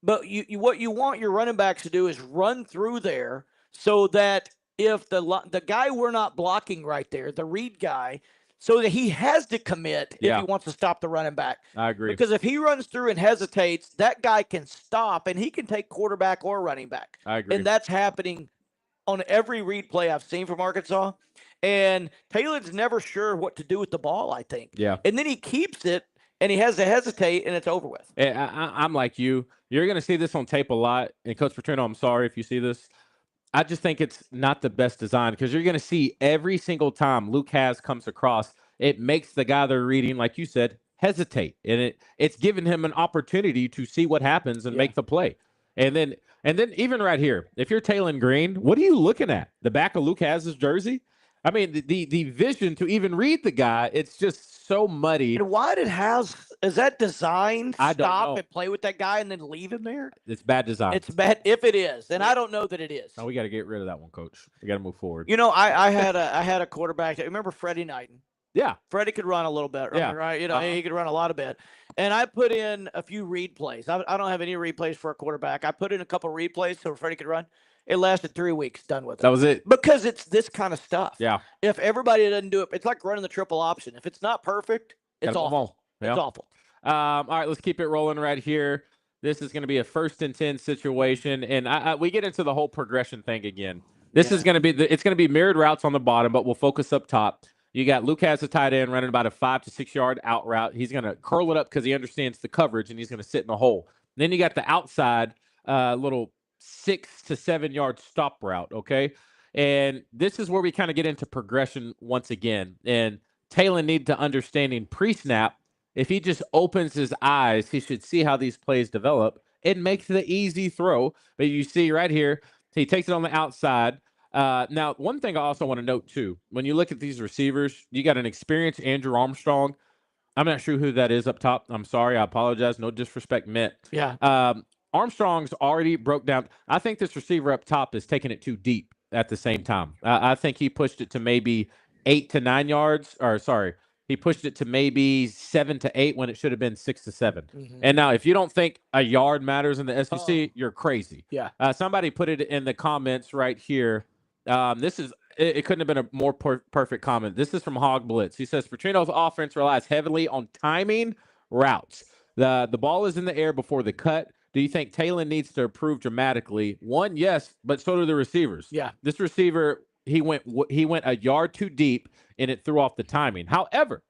But what you want your running backs to do is run through there so that if the guy we're not blocking right there, the read guy, so that he has to commit if he wants to stop the running back. I agree. Because if he runs through and hesitates, that guy can stop and he can take quarterback or running back. I agree. And that's happening on every read play I've seen from Arkansas. And Taylen's never sure what to do with the ball, I think. Yeah. And then he keeps it and he has to hesitate and it's over with. I'm like you. You're going to see this on tape a lot. And Coach Petrino, I'm sorry if you see this. I just think it's not the best design because you're going to see every single time Lucas comes across, it makes the guy they're reading, like you said, hesitate. And it's giving him an opportunity to see what happens and make the play. And then even right here, if you're Taylen Green, what are you looking at? The back of Lucas's jersey? I mean, the vision to even read the guy, it's just so muddy. And why is that designed? I don't Stop know. And play with that guy and then leave him there? It's bad design. It's bad if it is, and I don't know that it is. No, we got to get rid of that one, Coach. We got to move forward. I had a quarterback. Remember Freddie Knighton? Yeah, Freddie could run a little bit. Yeah. Right. He could run a lot of bit. And I put in a few read plays. I don't have any read plays for a quarterback. I put in a couple read plays so Freddie could run. It lasted 3 weeks. Done with it. That was it. Because it's this kind of stuff. Yeah. If everybody doesn't do it, it's like running the triple option. If it's not perfect, it's awful. Yeah. It's awful. All right, let's keep it rolling right here. This is going to be a 1st and 10 situation, and we get into the whole progression thing again. This is going to be it's going to be mirrored routes on the bottom, but we'll focus up top. You got Lucas, a tight end, running about a 5 to 6 yard out route. He's going to curl it up because he understands the coverage, and he's going to sit in the hole. And then you got the outside little 6 to 7 yard stop route, okay? And this is where we kind of get into progression once again. And Taylen needs to understanding pre-snap. If he just opens his eyes, he should see how these plays develop and makes the easy throw. But you see right here, he takes it on the outside. Now, one thing I also want to note, too, when you look at these receivers, you got an experienced Andrew Armstrong. I'm not sure who that is up top. I'm sorry. I apologize. No disrespect meant. Yeah. Armstrong's already broke down. I think this receiver up top is taking it too deep at the same time. I think he pushed it to maybe 8 to 9 yards. Or, sorry, he pushed it to maybe 7 to 8 when it should have been 6 to 7. Mm-hmm. And now, if you don't think a yard matters in the SEC, you're crazy. Yeah. Somebody put it in the comments right here. It couldn't have been a more perfect comment. This is from Hog Blitz. He says, Petrino's offense relies heavily on timing routes. The ball is in the air before the cut. Do you think Taylen needs to improve dramatically? One, yes, but so do the receivers. Yeah. This receiver, he went a yard too deep, and it threw off the timing. However,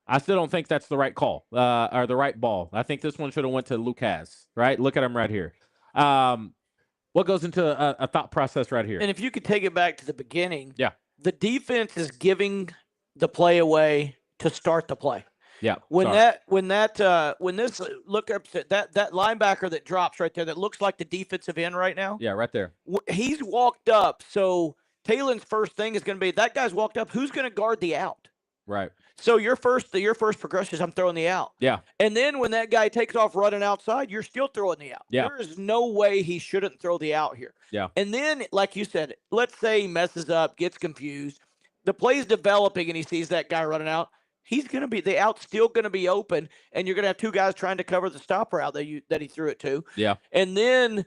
I still don't think that's the right call or the right ball. I think this one should have went to Lucas, right? Look at him right here. What goes into a thought process right here? And if you could take it back to the beginning, Yeah. the defense is giving the play away to start the play. Yeah. When this look up that linebacker that drops right there that looks like the defensive end right now. Yeah, right there. He's walked up. So Taylen's first thing is going to be that guy's walked up. Who's going to guard the out? Right. So your first progression is I'm throwing the out. Yeah. And then when that guy takes off running outside, you're still throwing the out. Yeah. There is no way he shouldn't throw the out here. Yeah. And then, like you said, let's say he messes up, gets confused. The play's developing and he sees that guy running out. he's going to be the out's still going to be open, and you're going to have two guys trying to cover the stop route that he threw it to. Yeah. And then,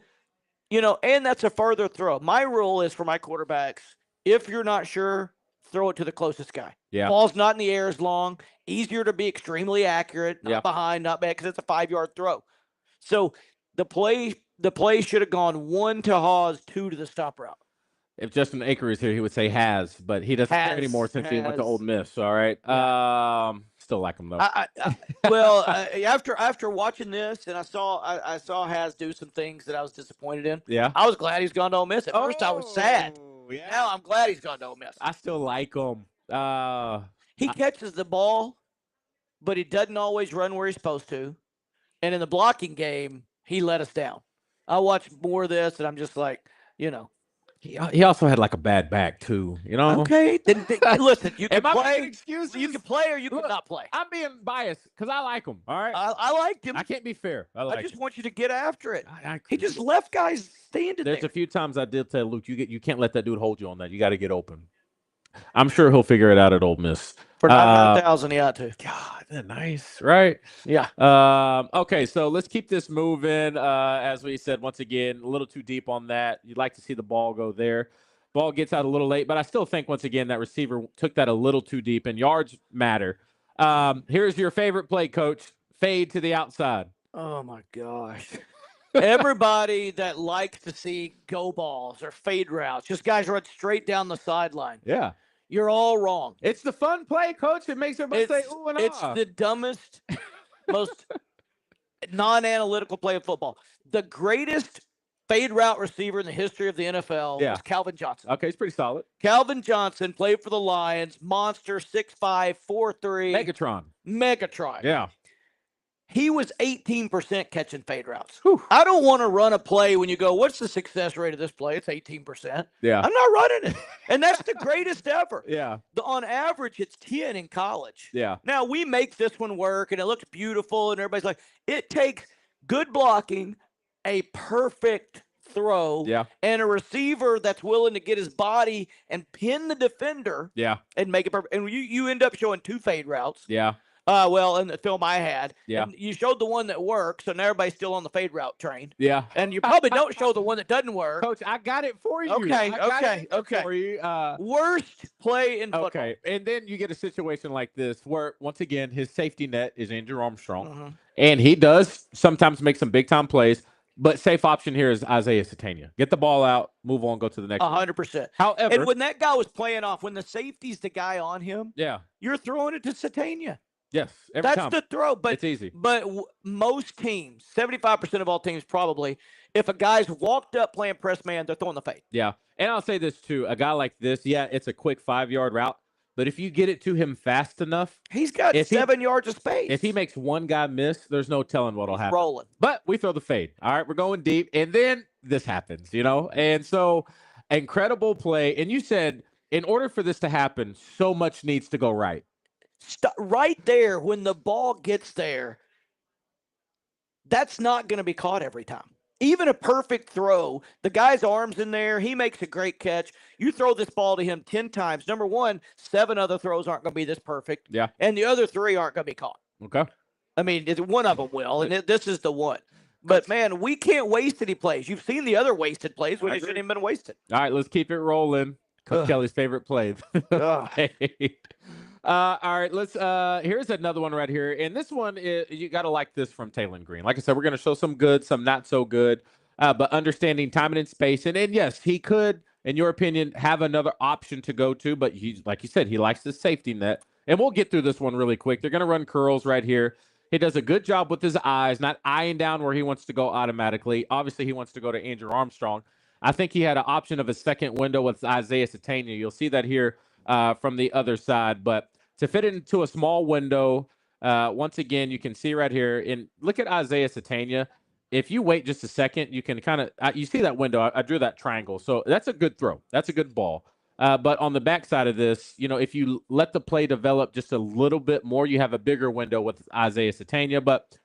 and that's a further throw. My rule is for my quarterbacks, if you're not sure, throw it to the closest guy. Yeah. Ball's not in the air as long, easier to be extremely accurate, not behind, not back, because it's a 5-yard throw. So the play should have gone 1 to Hawes, 2 to the stop route. If Justin Aker is here, he would say has, but he doesn't care anymore since he went to Ole Miss. All right. Yeah. Still like him though. After watching this, and I saw Has do some things that I was disappointed in. Yeah. I was glad he's gone to Ole Miss. At first, I was sad. Yeah. Now I'm glad he's gone to Ole Miss. I still like him. He catches the ball, but he doesn't always run where he's supposed to. And in the blocking game, he let us down. I watched more of this, and I'm just like, He also had like a bad back too, Okay, then listen. You can play. Excuses? You can play, or you can not play. I'm being biased because I like him. All right, I liked him. I can't be fair. I just want you to get after it. I He just left guys standing there. There's a few times I did tell Luke, you can't let that dude hold you on that. You got to get open. I'm sure he'll figure it out at Ole Miss. For 9,000, he ought to. God, isn't that nice, right? Yeah. Okay, so let's keep this moving. As we said, once again, a little too deep on that. You'd like to see the ball go there. Ball gets out a little late, but I still think, once again, that receiver took that a little too deep, and yards matter. Here's your favorite play, Coach. Fade to the outside. Oh, my gosh. Everybody that likes to see go balls or fade routes, just guys run straight down the sideline. Yeah. You're all wrong. It's the fun play, Coach. It makes everybody say, ooh and ah. It's the dumbest, most non-analytical play of football. The greatest fade route receiver in the history of the NFL was Calvin Johnson. Okay, he's pretty solid. Calvin Johnson played for the Lions. Monster, 6'5", 4'3". Megatron. Yeah. He was 18% catching fade routes. Whew. I don't want to run a play when you go, what's the success rate of this play? It's 18%. Yeah. I'm not running it. And that's the greatest ever. Yeah. On average, it's 10 in college. Yeah. Now, we make this one work, and it looks beautiful, and everybody's like, it takes good blocking, a perfect throw, and a receiver that's willing to get his body and pin the defender and make it perfect. And you end up showing 2 fade routes. Yeah. Well, in the film I had, and you showed the one that works, so now everybody's still on the fade route train. Yeah. And you probably don't show the one that doesn't work. Coach, I got it for you. Okay. For you. Worst play in football. Okay. And then you get a situation like this where, once again, his safety net is Andrew Armstrong. And he does sometimes make some big-time plays. But safe option here is Isaiah Satania. Get the ball out, move on, go to the next 100%. However, and when that guy was playing off, when the safety's the guy on him, you're throwing it to Satania. Yes, that's time. The throw. But it's easy. But most teams, 75% of all teams probably, if a guy's walked up playing press man, they're throwing the fade. Yeah, and I'll say this too. A guy like this, it's a quick 5-yard route. But if you get it to him fast enough, he's got 7 yards of space. If he makes one guy miss, there's no telling what'll happen. Rolling. But we throw the fade. All right, we're going deep. And then this happens, And so, incredible play. And you said, in order for this to happen, so much needs to go right. Right there, when the ball gets there, that's not going to be caught every time. Even a perfect throw, the guy's arm's in there. He makes a great catch. You throw this ball to him 10 times. Number one, 7 other throws aren't going to be this perfect. Yeah. And the other 3 aren't going to be caught. Okay. I mean, one of them will, and this is the one. But, man, we can't waste any plays. You've seen the other wasted plays when it shouldn't have been wasted. All right, let's keep it rolling. Coach Kelley's favorite play. All right, let's here's another one right here. And this one is, you got to like this from Taylen Green. Like I said, we're going to show some good, some not so good, but understanding time and space. And yes, he could, in your opinion, have another option to go to, but he's, like you said, he likes the safety net. And we'll get through this one really quick. They're going to run curls right here. He does a good job with his eyes, not eyeing down where he wants to go automatically. Obviously, he wants to go to Andrew Armstrong. I think he had an option of a second window with Isaiah Satania. You'll see that here from the other side, but to fit it into a small window, once again, you can see right here. And look at Isaiah Satania. If you wait just a second, you can kind of you see that window. I drew that triangle, so that's a good throw. That's a good ball. But on the backside of this, if you let the play develop just a little bit more, you have a bigger window with Isaiah Satania. But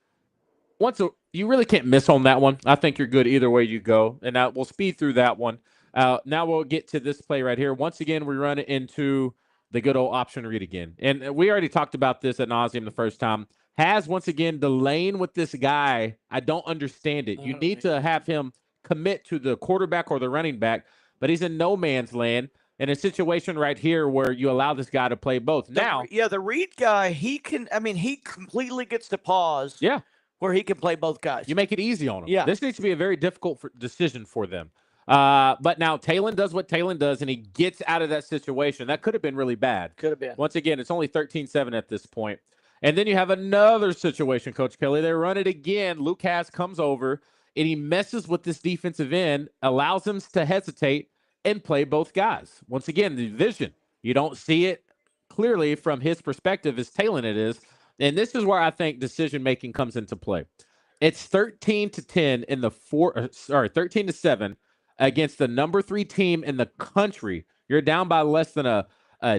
you really can't miss on that one. I think you're good either way you go. And now we'll speed through that one. Now we'll get to this play right here. Once again, we run it into the good old option read again. And we already talked about this ad nauseum the first time. Has, once again, the lane with this guy, I don't understand it. You need to have him commit to the quarterback or the running back, but he's in no man's land in a situation right here where you allow this guy to play both. The read guy, he completely gets to pause. Yeah. Where he can play both guys. You make it easy on him. Yeah. This needs to be a very difficult decision for them. But now Taylen does what Taylen does, and he gets out of that situation. That could have been really bad. Could have been. Once again, it's only 13-7 at this point. And then you have another situation, Coach Kelley. They run it again. Lucas comes over, and he messes with this defensive end, allows him to hesitate and play both guys. Once again, the vision. You don't see it clearly from his perspective as Taylen it is. And this is where I think decision-making comes into play. It's 13-10 in the 13-7 against the number 3 team in the country. You're down by less than a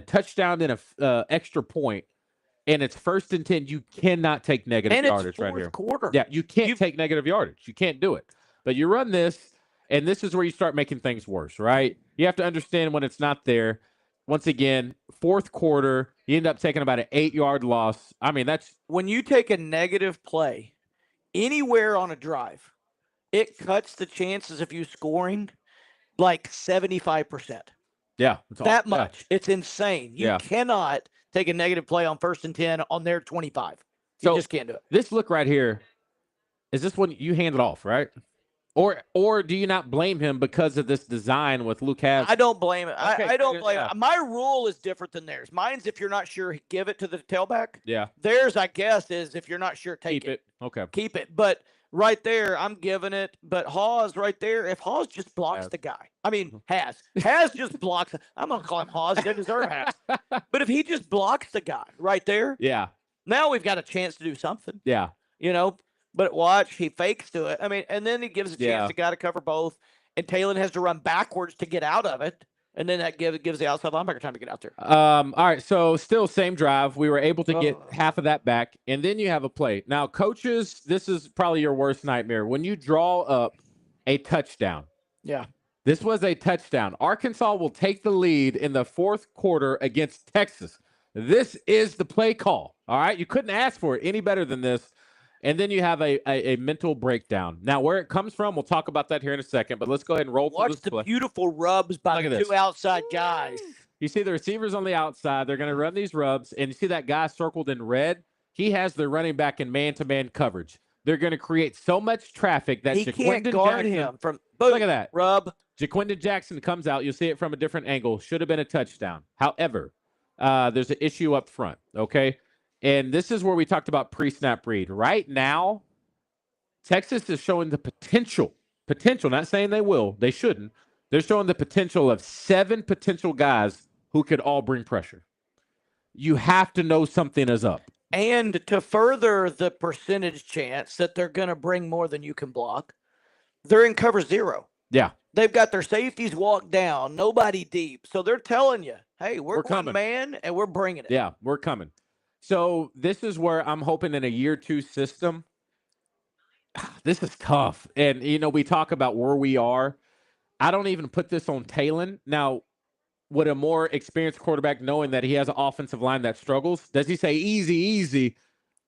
touchdown and a extra point, and it's 1st and 10. You cannot take negative yardage right here. Quarter. Yeah, you can't take negative yardage. You can't do it. But you run this, and this is where you start making things worse, right? You have to understand when it's not there. Once again, 4th quarter, you end up taking about an 8-yard loss. I mean, that's when you take a negative play anywhere on a drive, it cuts the chances of you scoring like 75%. Yeah. That much. Yeah. It's insane. You cannot take a negative play on 1st and 10 on their 25. You just can't do it. This look right here, is this one you hand it off, right? Or do you not blame him because of this design with Lucas? I don't blame it. Okay, I don't blame it. My rule is different than theirs. Mine's if you're not sure, give it to the tailback. Yeah. Theirs, I guess, is if you're not sure, take it. Okay. Keep it. But right there, I'm giving it. But Hawes right there, if Hawes just blocks the guy. I mean, Has just blocks. I'm going to call him Hawes. He doesn't deserve Has. But if he just blocks the guy right there. Yeah. Now we've got a chance to do something. Yeah. You know. But watch, he fakes to it. I mean, and then he gives a chance to guy to cover both, and Taylen has to run backwards to get out of it, and then that gives the outside linebacker time to get out there. All right, so still same drive. We were able to get half of that back, and then you have a play. Now, coaches, this is probably your worst nightmare. When you draw up a touchdown. Yeah. This was a touchdown. Arkansas will take the lead in the 4th quarter against Texas. This is the play call, all right? You couldn't ask for it any better than this. And then you have a mental breakdown. Now, where it comes from, we'll talk about that here in a second, but let's go ahead and roll through this play. Watch the beautiful rubs by the 2 outside guys. You see the receivers on the outside. They're going to run these rubs, and you see that guy circled in red? He has the running back in man-to-man coverage. They're going to create so much traffic that he can't guard him from boom, look at that. Rub. Jaquindon Jackson comes out. You'll see it from a different angle. Should have been a touchdown. However, there's an issue up front, okay? And this is where we talked about pre-snap read. Right now, Texas is showing the potential, not saying they will, they shouldn't. They're showing the potential of 7 potential guys who could all bring pressure. You have to know something is up. And to further the percentage chance that they're going to bring more than you can block, they're in cover 0. Yeah. They've got their safeties walked down, nobody deep. So they're telling you, hey, we're coming, man, and we're bringing it. Yeah, we're coming. So this is where I'm hoping in a year 2 system, this is tough. And, we talk about where we are. I don't even put this on Taylen. Now, would a more experienced quarterback, knowing that he has an offensive line that struggles, does he say, easy, easy?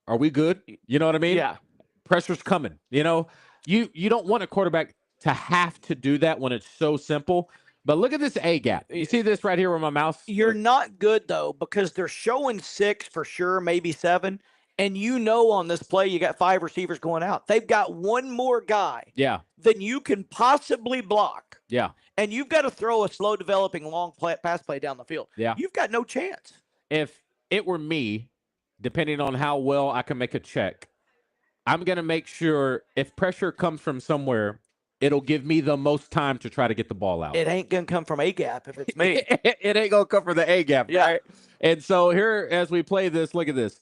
Are we good? You know what I mean? Yeah. Pressure's coming. You don't want a quarterback to have to do that when it's so simple. But look at this A gap. You see this right here with my mouse? You're not good, though, because they're showing 6 for sure, maybe 7. And on this play, you got 5 receivers going out. They've got one more guy than you can possibly block. Yeah. And you've got to throw a slow developing long pass play down the field. Yeah. You've got no chance. If it were me, depending on how well I can make a check, I'm going to make sure if pressure comes from somewhere, it'll give me the most time to try to get the ball out. It ain't going to come from A gap if it's me. It ain't going to come from the A gap, right? And so here, as we play this, look at this.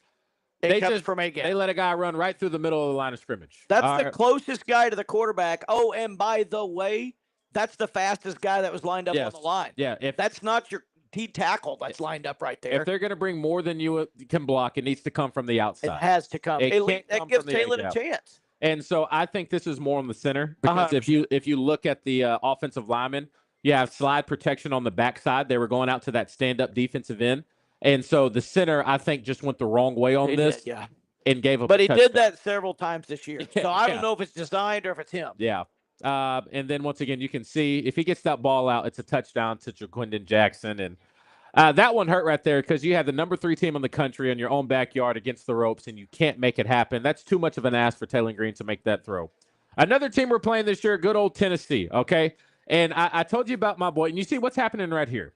It comes from A gap. They let a guy run right through the middle of the line of scrimmage. That's the closest guy to the quarterback. Oh, and by the way, that's the fastest guy that was lined up on the line. Yeah. If that's not your T tackle that's lined up right there. If they're going to bring more than you can block, it needs to come from the outside. It has to come. That gives Taylen a chance. And so I think this is more on the center because if you look at the offensive linemen, you have slide protection on the backside. They were going out to that stand-up defensive end. And so the center, I think, just went the wrong way on this and gave up But a he touchdown. did that several times this year. So I don't know if it's designed or if it's him. Yeah. And then once again, you can see if he gets that ball out, it's a touchdown to Jaquindon Jackson. And that one hurt right there because you had the number 3 team in the country in your own backyard against the ropes, and you can't make it happen. That's too much of an ask for Taylen Green to make that throw. Another team we're playing this year, good old Tennessee, okay? And I told you about my boy, and you see what's happening right here.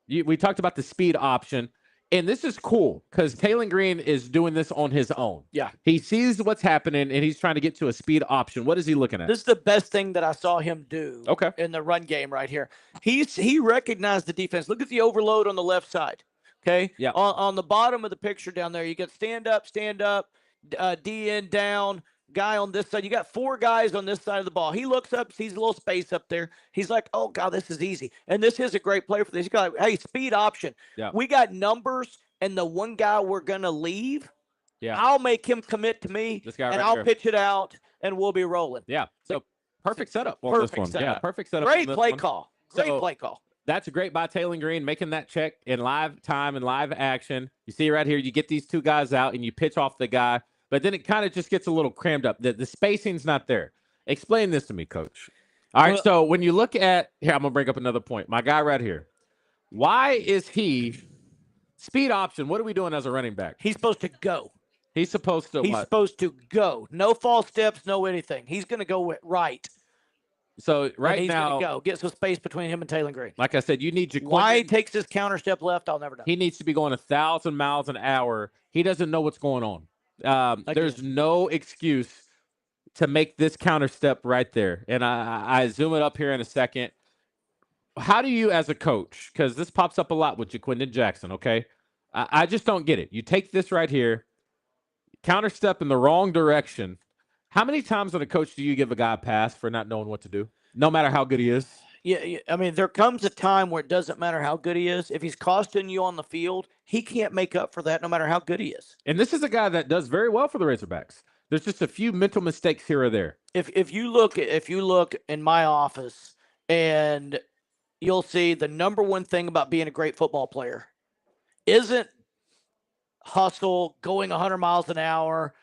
We talked about the speed option. And this is cool because Taylen Green is doing this on his own. Yeah. He sees what's happening, and he's trying to get to a speed option. What is he looking at? This is the best thing that I saw him do in the run game right here. He recognized the defense. Look at the overload on the left side. Okay? Yeah. On the bottom of the picture down there, you got stand up, DN down, guy on this side. You got 4 guys on this side of the ball. He looks up, sees a little space up there. He's like, oh, God, this is easy. And this is a great play for this. He's got, hey, speed option. Yeah. We got numbers, and the one guy we're going to leave, I'll make him commit to me, this guy and right I'll here. pitch it out, and we'll be rolling. Yeah. So perfect setup on this one. Yeah, perfect setup. Great play call. Great play call. That's a great by Taylen Green, making that check in live time and live action. You see right here, you get these 2 guys out, and you pitch off the guy. But then it kind of just gets a little crammed up. The spacing's not there. Explain this to me, Coach. All right, so when you look at – here, I'm going to bring up another point. My guy right here. Why is he – speed option, what are we doing as a running back? He's supposed to go. He's supposed to what? Supposed to go. No false steps, no anything. He's going to go right. So right he's now – going to go. Get some space between him and Taylen Green. Like I said, you need Jaquindon. Why he takes this counter step left, I'll never know. He needs to be going 1,000 miles an hour. He doesn't know what's going on. There's no excuse to make this counter step right there. And I zoom it up here in a second. How do you, as a coach, because this pops up a lot with Jaquindon Jackson, okay? I just don't get it. You take this right here, counter step in the wrong direction. How many times on a coach do you give a guy a pass for not knowing what to do, no matter how good he is? Yeah, I mean, there comes a time where it doesn't matter how good he is. If he's costing you on the field, he can't make up for that no matter how good he is. And this is a guy that does very well for the Razorbacks. There's just a few mental mistakes here or there. If you look in my office, and you'll see the number one thing about being a great football player isn't hustle, going 100 miles an hour.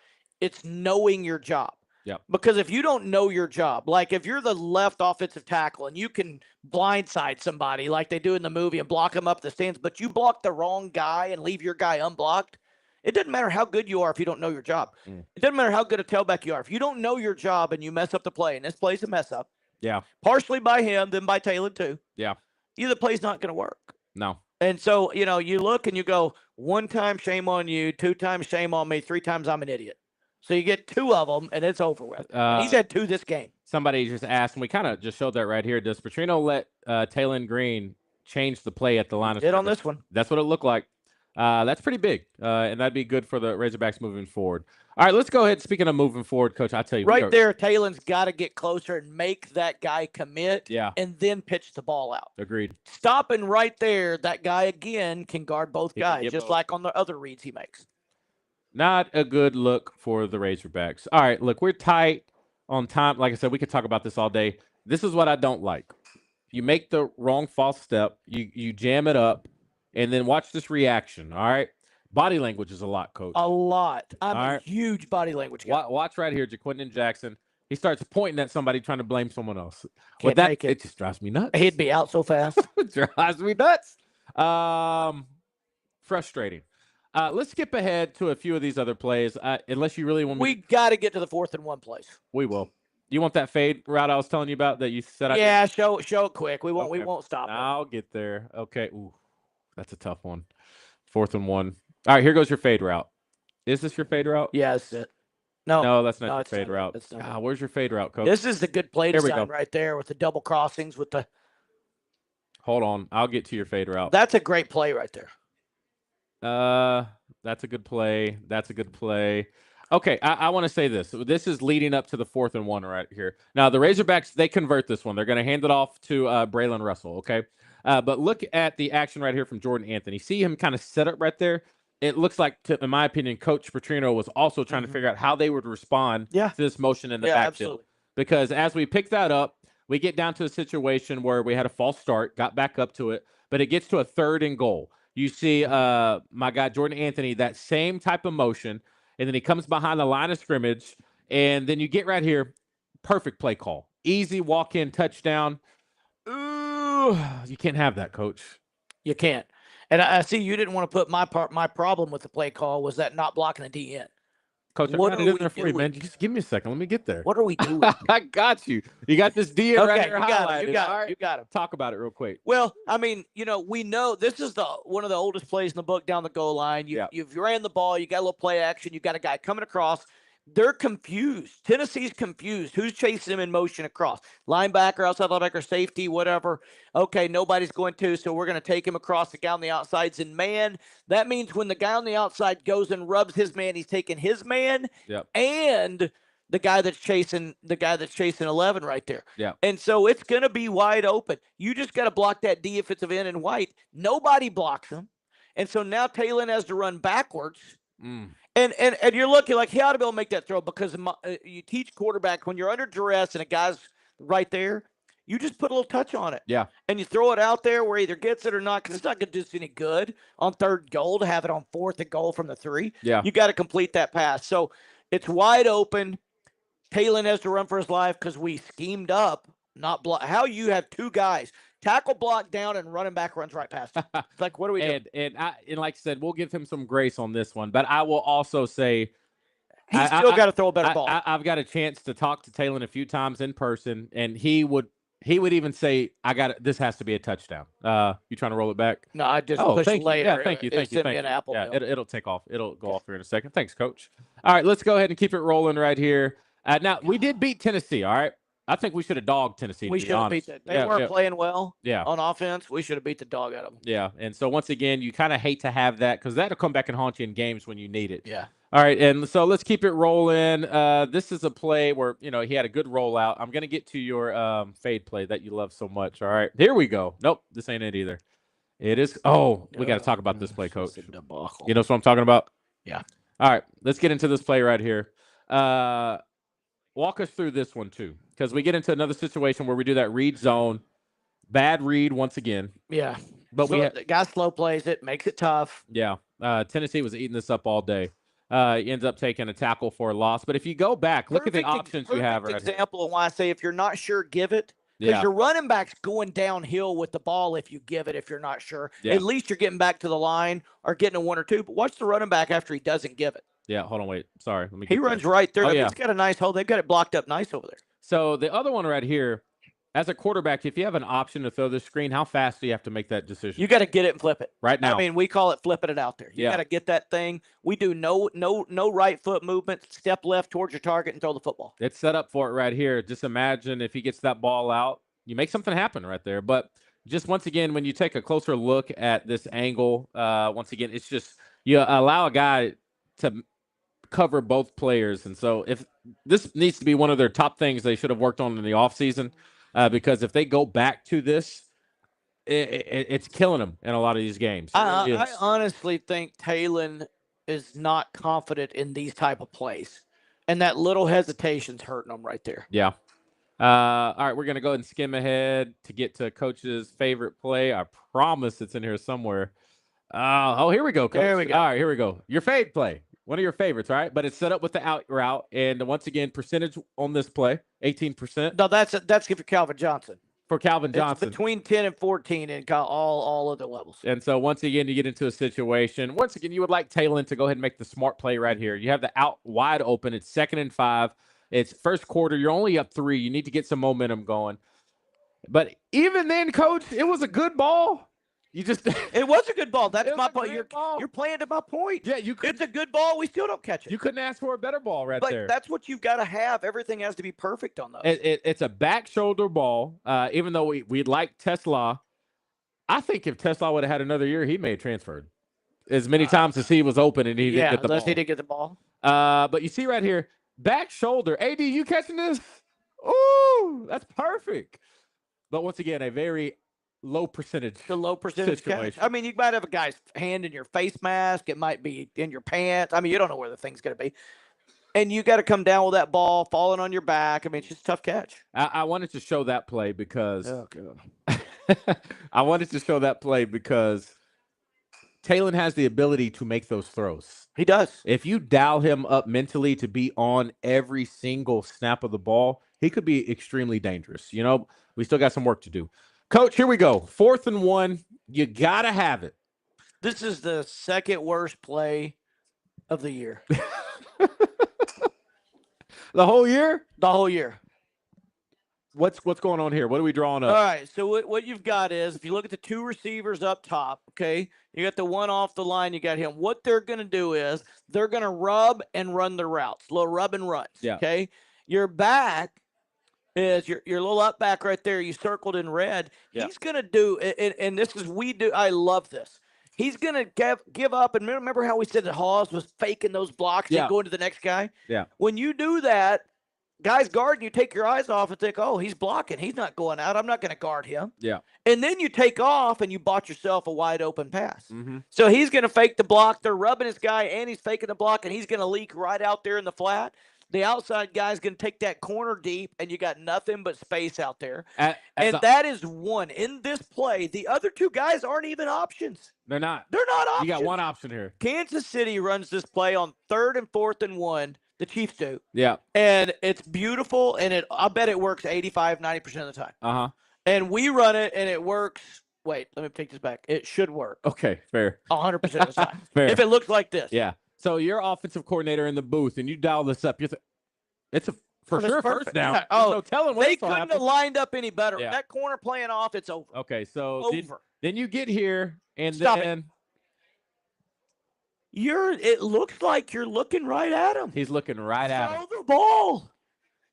It's knowing your job. Yeah. Because if you don't know your job, like if you're the left offensive tackle and you can blindside somebody like they do in the movie and block them up the stands, but you block the wrong guy and leave your guy unblocked, it doesn't matter how good you are if you don't know your job. It doesn't matter how good a tailback you are. If you don't know your job and you mess up the play, and this play's a mess up. Yeah. Partially by him, then by Taylen too. Yeah. Either play's not going to work. No. And so, you look and you go, 1 time, shame on you. 2 times, shame on me. 3 times, I'm an idiot. So you get 2 of them, and it's over with. He's had 2 this game. Somebody just asked, and we kind of just showed that right here. Does Petrino let Taylen Green change the play at the line of scrimmage? Did on this one. That's what it looked like. That's pretty big, and that'd be good for the Razorbacks moving forward. All right, let's go ahead. Speaking of moving forward, Coach, I'll tell you. Right there, Taylen's got to get closer and make that guy commit, and then pitch the ball out. Agreed. Stopping right there, that guy, again, can guard both guys, just like on the other reads he makes. Not a good look for the Razorbacks. All right, look, we're tight on time. Like I said, we could talk about this all day. This is what I don't like. You make the wrong false step. You jam it up, and then watch this reaction, all right? Body language is a lot, Coach. A lot. I'm a huge body language guy. Watch right here, Jaquindon Jackson. He starts pointing at somebody trying to blame someone else. Can't make it. It just drives me nuts. He'd be out so fast. It drives me nuts. Frustrating. Let's skip ahead to a few of these other plays, unless you really want me. We got to get to the 4th and 1 place. We will. You want that fade route I was telling you about that you said? Yeah, show it quick. We won't. Okay. We won't stop. I'll get there. Okay. Ooh, that's a tough one. 4th and 1. All right, here goes your fade route. Is this your fade route? Yeah, that's it. No, that's not your fade route. Where's your fade route, Coach? This is the good play design right there with the double crossings with the. Hold on, I'll get to your fade route. That's a great play right there. That's a good play. That's a good play. Okay, I want to say this. This is leading up to the 4th and 1 right here. Now, the Razorbacks, they convert this one. They're going to hand it off to Braylon Russell, okay? But look at the action right here from Jordan Anthony. See him kind of set up right there? It looks like, in my opinion, Coach Petrino was also trying to figure out how they would respond to this motion in the backfield. Absolutely. Because as we pick that up, We get down to a situation where we had a false start, got back up to it, but it gets to a 3rd and goal. You see my guy Jordan Anthony, that same type of motion, and then he comes behind the line of scrimmage, and then you get right here, perfect play call. Easy walk-in touchdown. Ooh, you can't have that, Coach. You can't. And I see you didn't want to put my problem with the play call was that not blocking the DN. Coach, I got it in there for you, man. Just give me a second. Let me get there. What are we doing? I got you. You got this DN right here highlighted. You got it. Talk about it real quick. Well, I mean, we know this is one of the oldest plays in the book down the goal line. You've ran the ball. You got a little play action. You got a guy coming across. They're confused. Tennessee's confused. Who's chasing him in motion across? Linebacker, outside linebacker, safety, whatever. Okay, nobody's going to, so we're going to take him across. The guy on the outside's in man. That means when the guy on the outside goes and rubs his man, he's taking his man and the guy that's chasing 11 right there. Yeah. And so it's going to be wide open. You just got to block that defensive end in white. Nobody blocks him. And so now Taylen has to run backwards. And you're looking like he ought to be able to make that throw because you teach quarterback when you're under duress and a guy's right there, you just put a little touch on it. Yeah. And you throw it out there where either gets it or not because it's not going to do us any good on 3rd goal to have it on 4th and goal from the 3. Yeah. You got to complete that pass. So it's wide open. Taylen has to run for his life because we schemed up, not block. How you have 2 guys. Tackle block down and running back runs right past him. It's like, what are we doing? And like I said, we'll give him some grace on this one. But I will also say he's still got to throw a better ball. I've got a chance to talk to Taylen a few times in person, and he would even say, this has to be a touchdown. You trying to roll it back? No, I just pushed later. Yeah, thank you. An apple. Yeah, it'll take off. It'll go off here in a second. Thanks, Coach. All right, let's go ahead and keep it rolling right here. Now, we did beat Tennessee, all right? I think we should have dogged Tennessee. We should have beat them. They weren't playing well on offense. We should have beat the dog out of them. Yeah, and so once again, you kind of hate to have that because that'll come back and haunt you in games when you need it. Yeah. All right, and so let's keep it rolling. This is a play where, he had a good rollout. I'm going to get to your fade play that you love so much. All right, here we go. Nope, this ain't it either. It is. Oh, we got to talk about this play, Coach. You know what I'm talking about? Yeah. All right, let's get into this play right here. Walk us through this one, too, because we get into another situation where we do that read zone. Bad read once again. Yeah. But the guy slow plays it, makes it tough. Yeah. Tennessee was eating this up all day. He ends up taking a tackle for a loss. But if you go back, look at the options you have right here. Example of why I say if you're not sure, give it. Because your running back's going downhill with the ball if you give it, if you're not sure. Yeah. At least you're getting back to the line or getting a 1 or 2. But watch the running back after he doesn't give it. Yeah, hold on, wait. Sorry. He runs right there. He's got a nice hole. They've got it blocked up nice over there. So the other one right here, as a quarterback, if you have an option to throw the screen, how fast do you have to make that decision? You got to get it and flip it. Right now. I mean, we call it flipping it out there. You got to get that thing. We do no right foot movement, step left towards your target and throw the football. It's set up for it right here. Just imagine if he gets that ball out, you make something happen right there. But just once again, when you take a closer look at this angle, once again, it's just you allow a guy to cover both players. And so if this needs to be one of their top things they should have worked on in the offseason, because if they go back to this, it's killing them in a lot of these games. I honestly think Taylen is not confident in these type of plays. And that little hesitation's hurting them right there. Yeah. All right, we're going to go ahead and skim ahead to get to Coach's favorite play. I promise it's in here somewhere. Here we go, Coach. There we go. All right, here we go. Your fade play. One of your favorites, all right? But it's set up with the out route. And once again, percentage on this play, 18%. No, that's for Calvin Johnson. For Calvin Johnson. It's between 10 and 14 in all other levels. And so once again, you get into a situation. Once again, you would like Taylen to go ahead and make the smart play right here. You have the out wide open. It's 2nd and 5. It's first quarter. You're only up 3. You need to get some momentum going. But even then, Coach, it was a good ball. It was a good ball. That's my point. You're playing to my point. Yeah, it's a good ball. We still don't catch it. You couldn't ask for a better ball there. But that's what you've got to have. Everything has to be perfect on those. It's a back shoulder ball. Even though we'd like Tesla, I think if Tesla would have had another year, he may have transferred as many times as he was open and he didn't get the ball. He didn't get the ball. But you see right here, back shoulder. AD, you catching this? Ooh, that's perfect. But once again, a very low percentage. The low percentage catch. I mean, you might have a guy's hand in your face mask. It might be in your pants. I mean, you don't know where the thing's going to be. and you got to come down with that ball falling on your back. I mean, it's just a tough catch. I wanted to show that play because Oh, God. I wanted to show that play because Taylen has the ability to make those throws. He does. If you dial him up mentally to be on every single snap of the ball, he could be extremely dangerous. You know, we still got some work to do. Coach, here we go. 4th and 1. You got to have it. This is the second worst play of the year. The whole year? The whole year. What's going on here? What are we drawing up? All right, so what you've got is, if you look at the two receivers up top, okay, you got the one off the line, you got him. What they're going to do is they're going to rub and run their routes, little rub and runs, okay? Your back is your little up back right there, you circled in red. Yeah. He's going to do, and this is, I love this. He's going to give up, and remember how we said that Hawes was faking those blocks and going to the next guy? Yeah. When you do that, guys guarding, you take your eyes off and think, oh, he's blocking. He's not going out. I'm not going to guard him. Yeah. And then you take off and you bought yourself a wide open pass. Mm-hmm. So he's going to fake the block. They're rubbing his guy and he's faking the block and he's going to leak right out there in the flat. The outside guy's going to take that corner deep and you got nothing but space out there. That is one. In this play, the other two guys aren't even options. They're not. They're not options. You got one option here. Kansas City runs this play on 3rd and 4th and 1. The Chiefs do. Yeah. And it's beautiful, and I bet it works 85, 90% of the time. Uh-huh. And we run it, and it works. Wait, let me take this back. It should work. Okay, fair. 100% of the time. Fair. If it looks like this. Yeah. So you're offensive coordinator in the booth, and you dial this up. It's for sure first down. Yeah. Oh, no telling they couldn't have lined up any better. Yeah. That corner playing off, it's over. Okay, so over. Then you get here, and Stop then it looks like you're looking right at him. He's looking right at him. Throw the ball.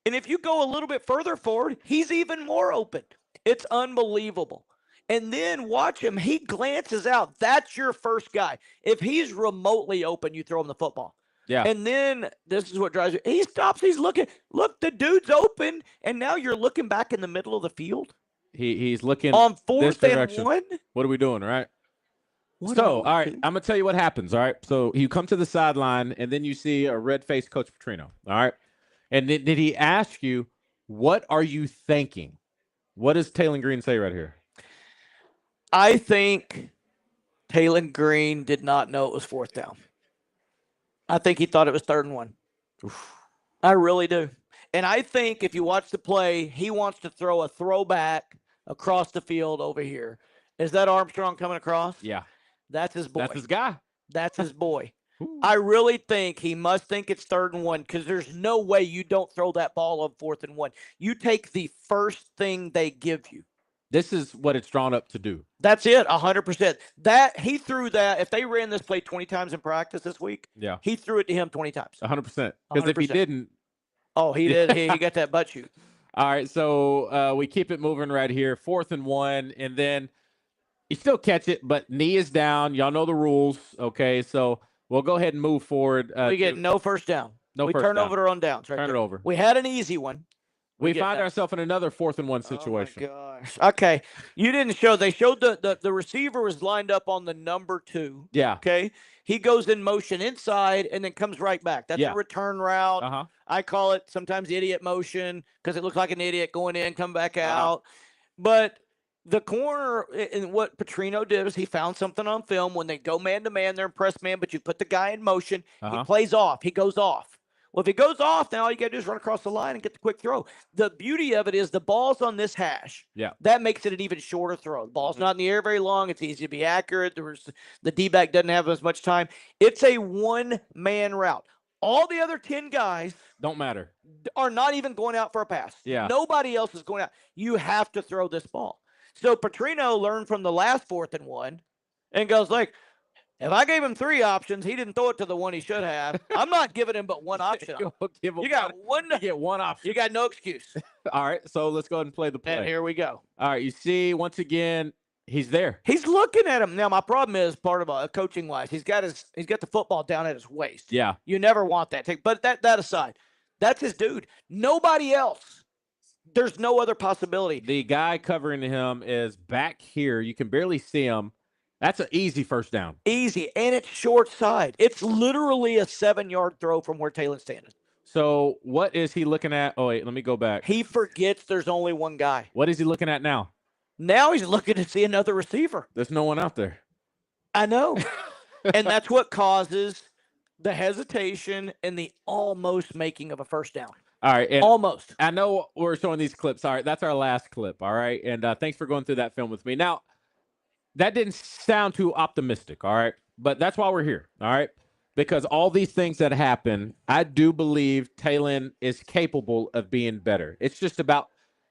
And if you go a little bit further forward, he's even more open. It's unbelievable. And then watch him. He glances out. That's your first guy. If he's remotely open, you throw him the football. Yeah. And then this is what drives you. He stops. He's looking. Look, the dude's open. And now you're looking back in the middle of the field. He's looking on 4th and 1. What are we doing, right? All right, I'm going to tell you what happens, all right? So you come to the sideline, and then you see a red-faced Coach Petrino, all right? And did he ask you, what are you thinking? What does Taylen Green say right here? I think Taylen Green did not know it was 4th down. I think he thought it was 3rd and 1. Oof. I really do. And I think if you watch the play, he wants to throw a throwback across the field over here. Is that Armstrong coming across? Yeah. That's his boy. That's his guy. That's his boy. I really think he must think it's 3rd and 1 because there's no way you don't throw that ball on 4th and 1. You take the first thing they give you. This is what it's drawn up to do. That's it, 100%. That he threw that. If they ran this play 20 times in practice this week, he threw it to him 20 times. 100%. Because if he didn't, he did. He got that butt shoot. All right, so we keep it moving right here. 4th and 1, and then you still catch it, but knee is down. Y'all know the rules, okay? So we'll go ahead and move forward. We get no first down. We turn over on downs. Right turn there. it over. We had an easy one. We find ourselves in another 4th and 1 situation. Oh, my gosh. Okay. You didn't show. They showed the receiver was lined up on the number 2. Yeah. Okay. He goes in motion inside and then comes right back. That's a return route. Uh-huh. I call it sometimes idiot motion because it looks like an idiot going in, come back out. But the corner, and what Petrino did is he found something on film. When they go man-to-man, they're in press man, but you put the guy in motion. He plays off. He goes off. Well, if he goes off, then all you got to do is run across the line and get the quick throw. The beauty of it is the ball's on this hash. Yeah. That makes it an even shorter throw. The ball's not in the air very long. It's easy to be accurate. The D-back doesn't have as much time. It's a one-man route. All the other 10 guys don't matter. Are not even going out for a pass. Yeah. Nobody else is going out. You have to throw this ball. So Petrino learned from the last 4th and 1 and goes like, if I gave him 3 options, he didn't throw it to the one he should have. I'm not giving him but one option. You got one. You get one option. You got no excuse. All right, so let's go ahead and play the play. And here we go. All right, you see, once again, he's there. He's looking at him. Now, my problem is part of coaching-wise, he's got the football down at his waist. Yeah. You never want that. But that aside, that's his dude. Nobody else. There's no other possibility. The guy covering him is back here. You can barely see him. That's an easy first down. Easy, and it's short side. It's literally a 7-yard throw from where Taylen's standing. So what is he looking at? Oh, wait, let me go back. He forgets there's only one guy. What is he looking at now? Now he's looking to see another receiver. There's no one out there. I know. And that's what causes the hesitation and the almost making of a first down. All right. And almost. I know we're showing these clips. All right. That's our last clip. All right. And thanks for going through that film with me. Now, that didn't sound too optimistic. All right. But that's why we're here. All right. Because all these things that happen, I do believe Taylen is capable of being better. It's just about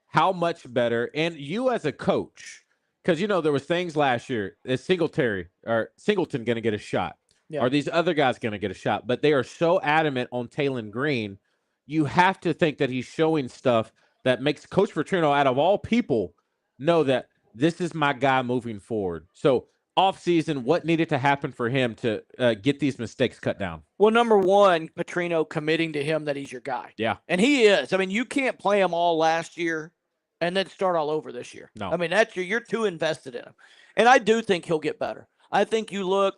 how much better. And you as a coach, because, there was things last year. Is Singleton going to get a shot? Yeah. Are these other guys going to get a shot? But they are so adamant on Taylen Green. You have to think that he's showing stuff that makes Coach Petrino, out of all people, know that this is my guy moving forward. So, offseason, what needed to happen for him to get these mistakes cut down? Well, number one, Petrino committing to him that he's your guy. Yeah. And he is. I mean, you can't play him all last year and then start all over this year. No. I mean, you're too invested in him. And I do think he'll get better. I think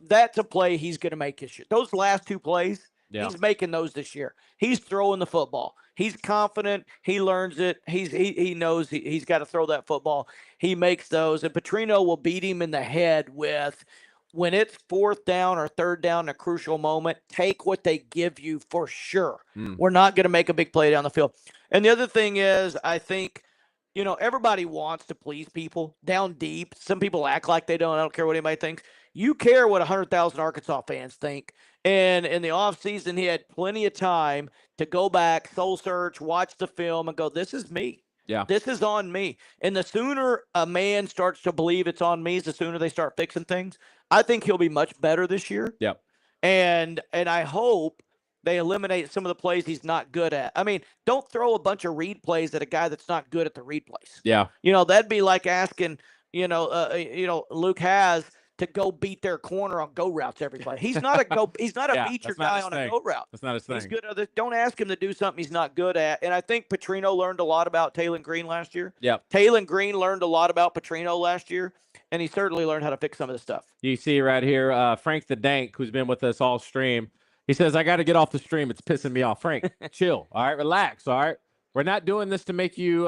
that's a play he's going to make this year. Those last two plays, he's making those this year. He's throwing the football. He's confident. He learns it. He knows he's got to throw that football. He makes those. And Petrino will beat him in the head with, when it's fourth down or third down, a crucial moment, take what they give you for sure. We're not going to make a big play down the field. And the other thing is, I think, everybody wants to please people down deep. Some people act like they don't. I don't care what anybody thinks. You care what 100,000 Arkansas fans think. And in the offseason, he had plenty of time to go back, soul search, watch the film, and go, this is me. Yeah. This is on me. And the sooner a man starts to believe it's on me, the sooner they start fixing things. I think he'll be much better this year. Yep. And I hope they eliminate some of the plays he's not good at. I mean, don't throw a bunch of read plays at a guy that's not good at the read plays. Yeah. That'd be like asking, Luke has to go beat their corner on go routes every play. He's not a feature guy on a go route. That's not his thing. He's good at it. Don't ask him to do something he's not good at. And I think Petrino learned a lot about Taylen Green last year. Yeah. Taylen Green learned a lot about Petrino last year, and he certainly learned how to fix some of the stuff. You see right here, Frank the Dank, who's been with us all stream. He says, I got to get off the stream. It's pissing me off. Frank, chill. All right, relax. All right. We're not doing this to make you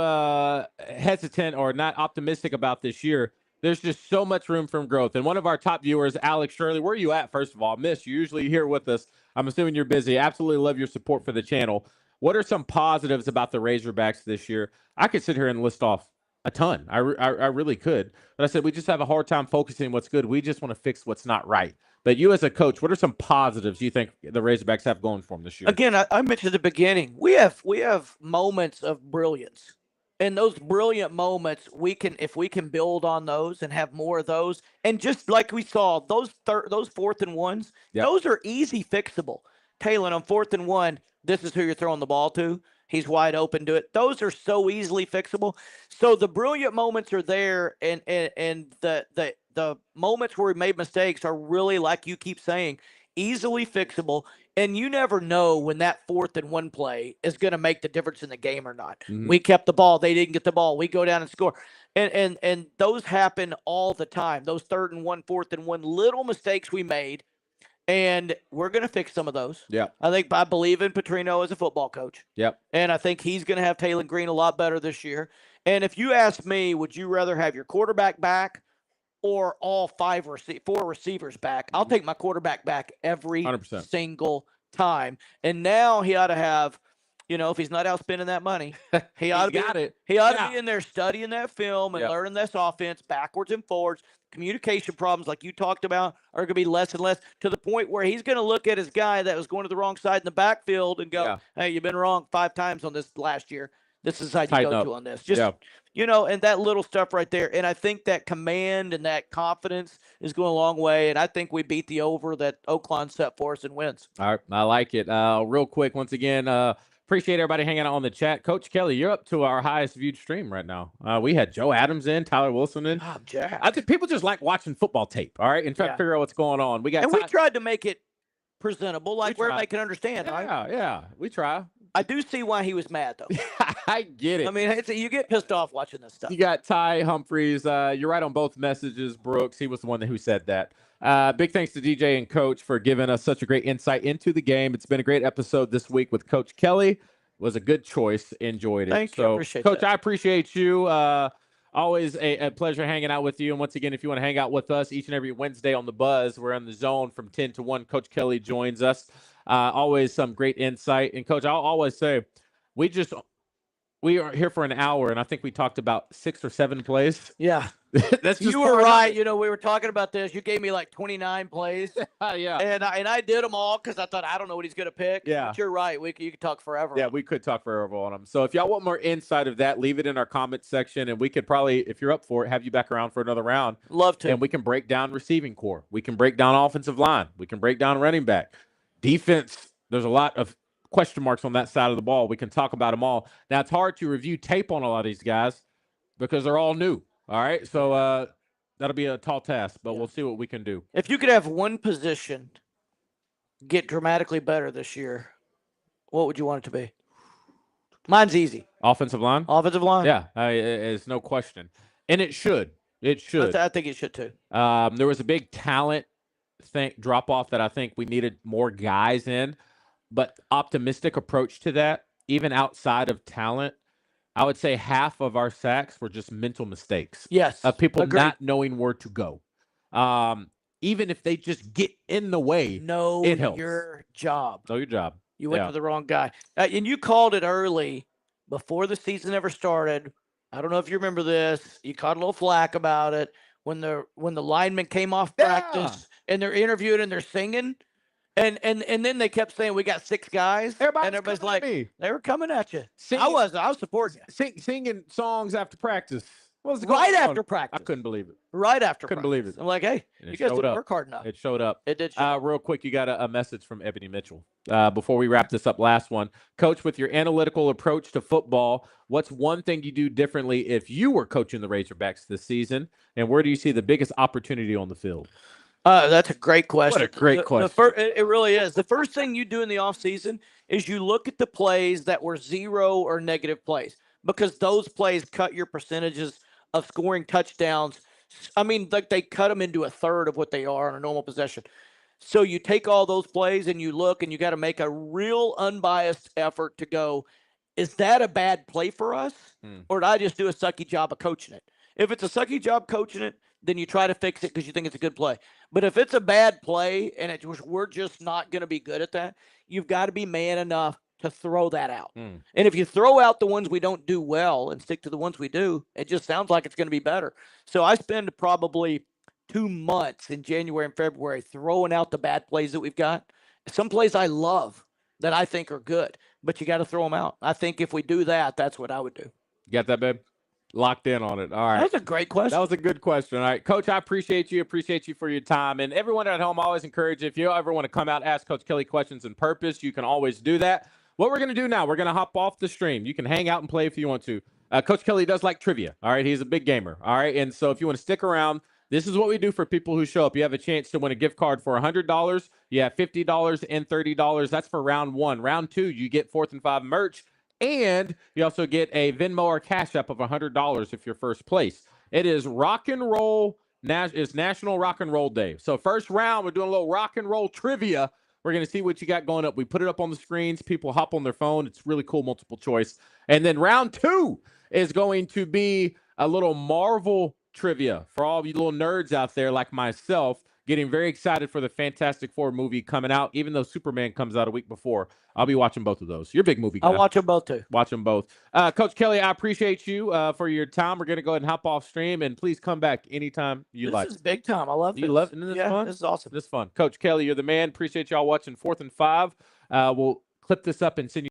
hesitant or not optimistic about this year. There's just so much room for growth. And one of our top viewers, Alex Shirley, where are you at, first of all? Miss, you're usually here with us. I'm assuming you're busy. Absolutely love your support for the channel. What are some positives about the Razorbacks this year? I could sit here and list off a ton. I really could. But I said we just have a hard time focusing on what's good. We just want to fix what's not right. But you as a coach, what are some positives you think the Razorbacks have going for them this year? Again, I mentioned at the beginning, we have moments of brilliance. And those brilliant moments, if we can build on those and have more of those, and just like we saw, those 4th and 1s, those are easy fixable. Taylen, on 4th and 1, this is who you're throwing the ball to. He's wide open to it. Those are so easily fixable. So the brilliant moments are there, and the moments where we made mistakes are really, like you keep saying, easily fixable. And you never know when that 4th and 1 play is going to make the difference in the game or not. Mm-hmm. We kept the ball. They didn't get the ball. We go down and score. And those happen all the time. Those 3rd and 1, 4th and 1 little mistakes we made. And we're going to fix some of those. Yeah. I believe in Petrino as a football coach. Yep. And I think he's going to have Taylen Green a lot better this year. And if you ask me, would you rather have your quarterback back or all 4 receivers back? I'll take my quarterback back every 100%. single time. And now he ought to have, if he's not out spending that money, he ought to be in there studying that film and learning this offense backwards and forwards. Communication problems, like you talked about, are going to be less and less, to the point where he's going to look at his guy that was going to the wrong side in the backfield and go, hey, you've been wrong 5 times on this last year. This is how you go to on this. Just, and that little stuff right there. And I think that command and that confidence is going a long way. And I think we beat the over that Oakland set for us and wins. All right. I like it. Real quick, once again, appreciate everybody hanging out on the chat. Coach Kelley, you're up to our highest viewed stream right now. We had Joe Adams in, Tyler Wilson in. Oh, Jack. I think people just like watching football tape, all right, and try to figure out what's going on. We tried to make it presentable, like where they can understand. Yeah, we try. I do see why he was mad, though. I get it. I mean, you get pissed off watching this stuff. You got Ty Humphreys. You're right on both messages, Brooks. He was the one who said that. Big thanks to DJ and Coach for giving us such a great insight into the game. It's been a great episode this week with Coach Kelley. It was a good choice. Enjoyed it. Thank you. I So, appreciate Coach, that. I appreciate you. Always a pleasure hanging out with you. And once again, if you want to hang out with us each and every Wednesday on The Buzz, we're in the zone from 10 to 1. Coach Kelley joins us. Always some great insight. And, Coach, I'll always say we are here for an hour, and I think we talked about 6 or 7 plays. Yeah. That's just you were right. You know, we were talking about this. You gave me like 29 plays. Yeah. And I did them all because I thought, I don't know what he's going to pick. Yeah. But you're right. You could talk forever. Yeah, we could talk forever on them. So if y'all want more insight of that, leave it in our comments section, and we could probably, if you're up for it, have you back around for another round. Love to. And we can break down receiving core. We can break down offensive line. We can break down running back. Defense, there's a lot of question marks on that side of the ball. We can talk about them all. Now, it's hard to review tape on a lot of these guys because they're all new. All right? So that'll be a tall task, but we'll see what we can do. If you could have one position get dramatically better this year, what would you want it to be? Mine's easy. Offensive line? Offensive line? Yeah, it's no question. And it should. It should. I think it should too. There was a big talent drop-off that I think we needed more guys in, but optimistic approach to that, even outside of talent. I would say half of our sacks were just mental mistakes. Yes. Of people Agreed. not knowing where to go. Even if they just get in the way, it helps. Your job. Know your job. You went to the wrong guy. And you called it early before the season ever started. I don't know if you remember this. You caught a little flack about it when the linemen came off practice and they're interviewed and they're singing. And then they kept saying, we got 6 guys. Everybody's like, they were coming at you. I was supporting you. Singing songs after practice. What was right after practice. I couldn't believe it. Right after couldn't believe it. I'm like, hey, you guys didn't work hard enough. It showed up. It did show up. Real quick, you got a message from Ebony Mitchell. Before we wrap this up, last one. Coach, with your analytical approach to football, what's one thing you do differently if you were coaching the Razorbacks this season? And where do you see the biggest opportunity on the field? That's a great question. What a great question. It really is. The first thing you do in the offseason is you look at the plays that were 0 or negative plays, because those plays cut your percentages of scoring touchdowns. I mean, like they cut them into a third of what they are on a normal possession. So you take all those plays and you look, and you got to make a real unbiased effort to go, is that a bad play for us? Or did I just do a sucky job of coaching it? If it's a sucky job coaching it, then you try to fix it because you think it's a good play. But if it's a bad play and we're just not going to be good at that, you've got to be man enough to throw that out. And if you throw out the ones we don't do well and stick to the ones we do, it just sounds like it's going to be better. So I spend probably 2 months in January and February throwing out the bad plays that we've got. Some plays I love that I think are good, but you got to throw them out. I think if we do that, that's what I would do. You got that, babe? Locked in on it. All right. That was a great question. That was a good question. All right, Coach, I appreciate you. Appreciate you for your time. And everyone at home, I always encourage you, if you ever want to come out, ask Coach Kelley questions on purpose, you can always do that. What we're going to do now, we're going to hop off the stream. You can hang out and play if you want to. Coach Kelley does like trivia. All right, he's a big gamer. All right, and so if you want to stick around, this is what we do for people who show up. You have a chance to win a gift card for $100. You have $50 and $30. That's for round 1. Round 2, you get 4th and 5 merch. And you also get a Venmo or Cash App of $100 if you're first place. It is rock and roll. It's National Rock and Roll Day. So first round, we're doing a little rock and roll trivia. We're going to see what you got going up. We put it up on the screens. People hop on their phone. It's really cool, multiple choice. And then round 2 is going to be a little Marvel trivia for all of you little nerds out there like myself. Getting very excited for the Fantastic Four movie coming out, even though Superman comes out a week before. I'll be watching both of those. You're a big movie guy. I'll watch them both, too. Watch them both. Coach Kelley, I appreciate you for your time. We're going to go ahead and hop off stream, and please come back anytime you like. This is big time. I love this. You love it? Isn't this fun? This is awesome. This is fun. Coach Kelley, you're the man. Appreciate y'all watching 4th and 5. We'll clip this up and send you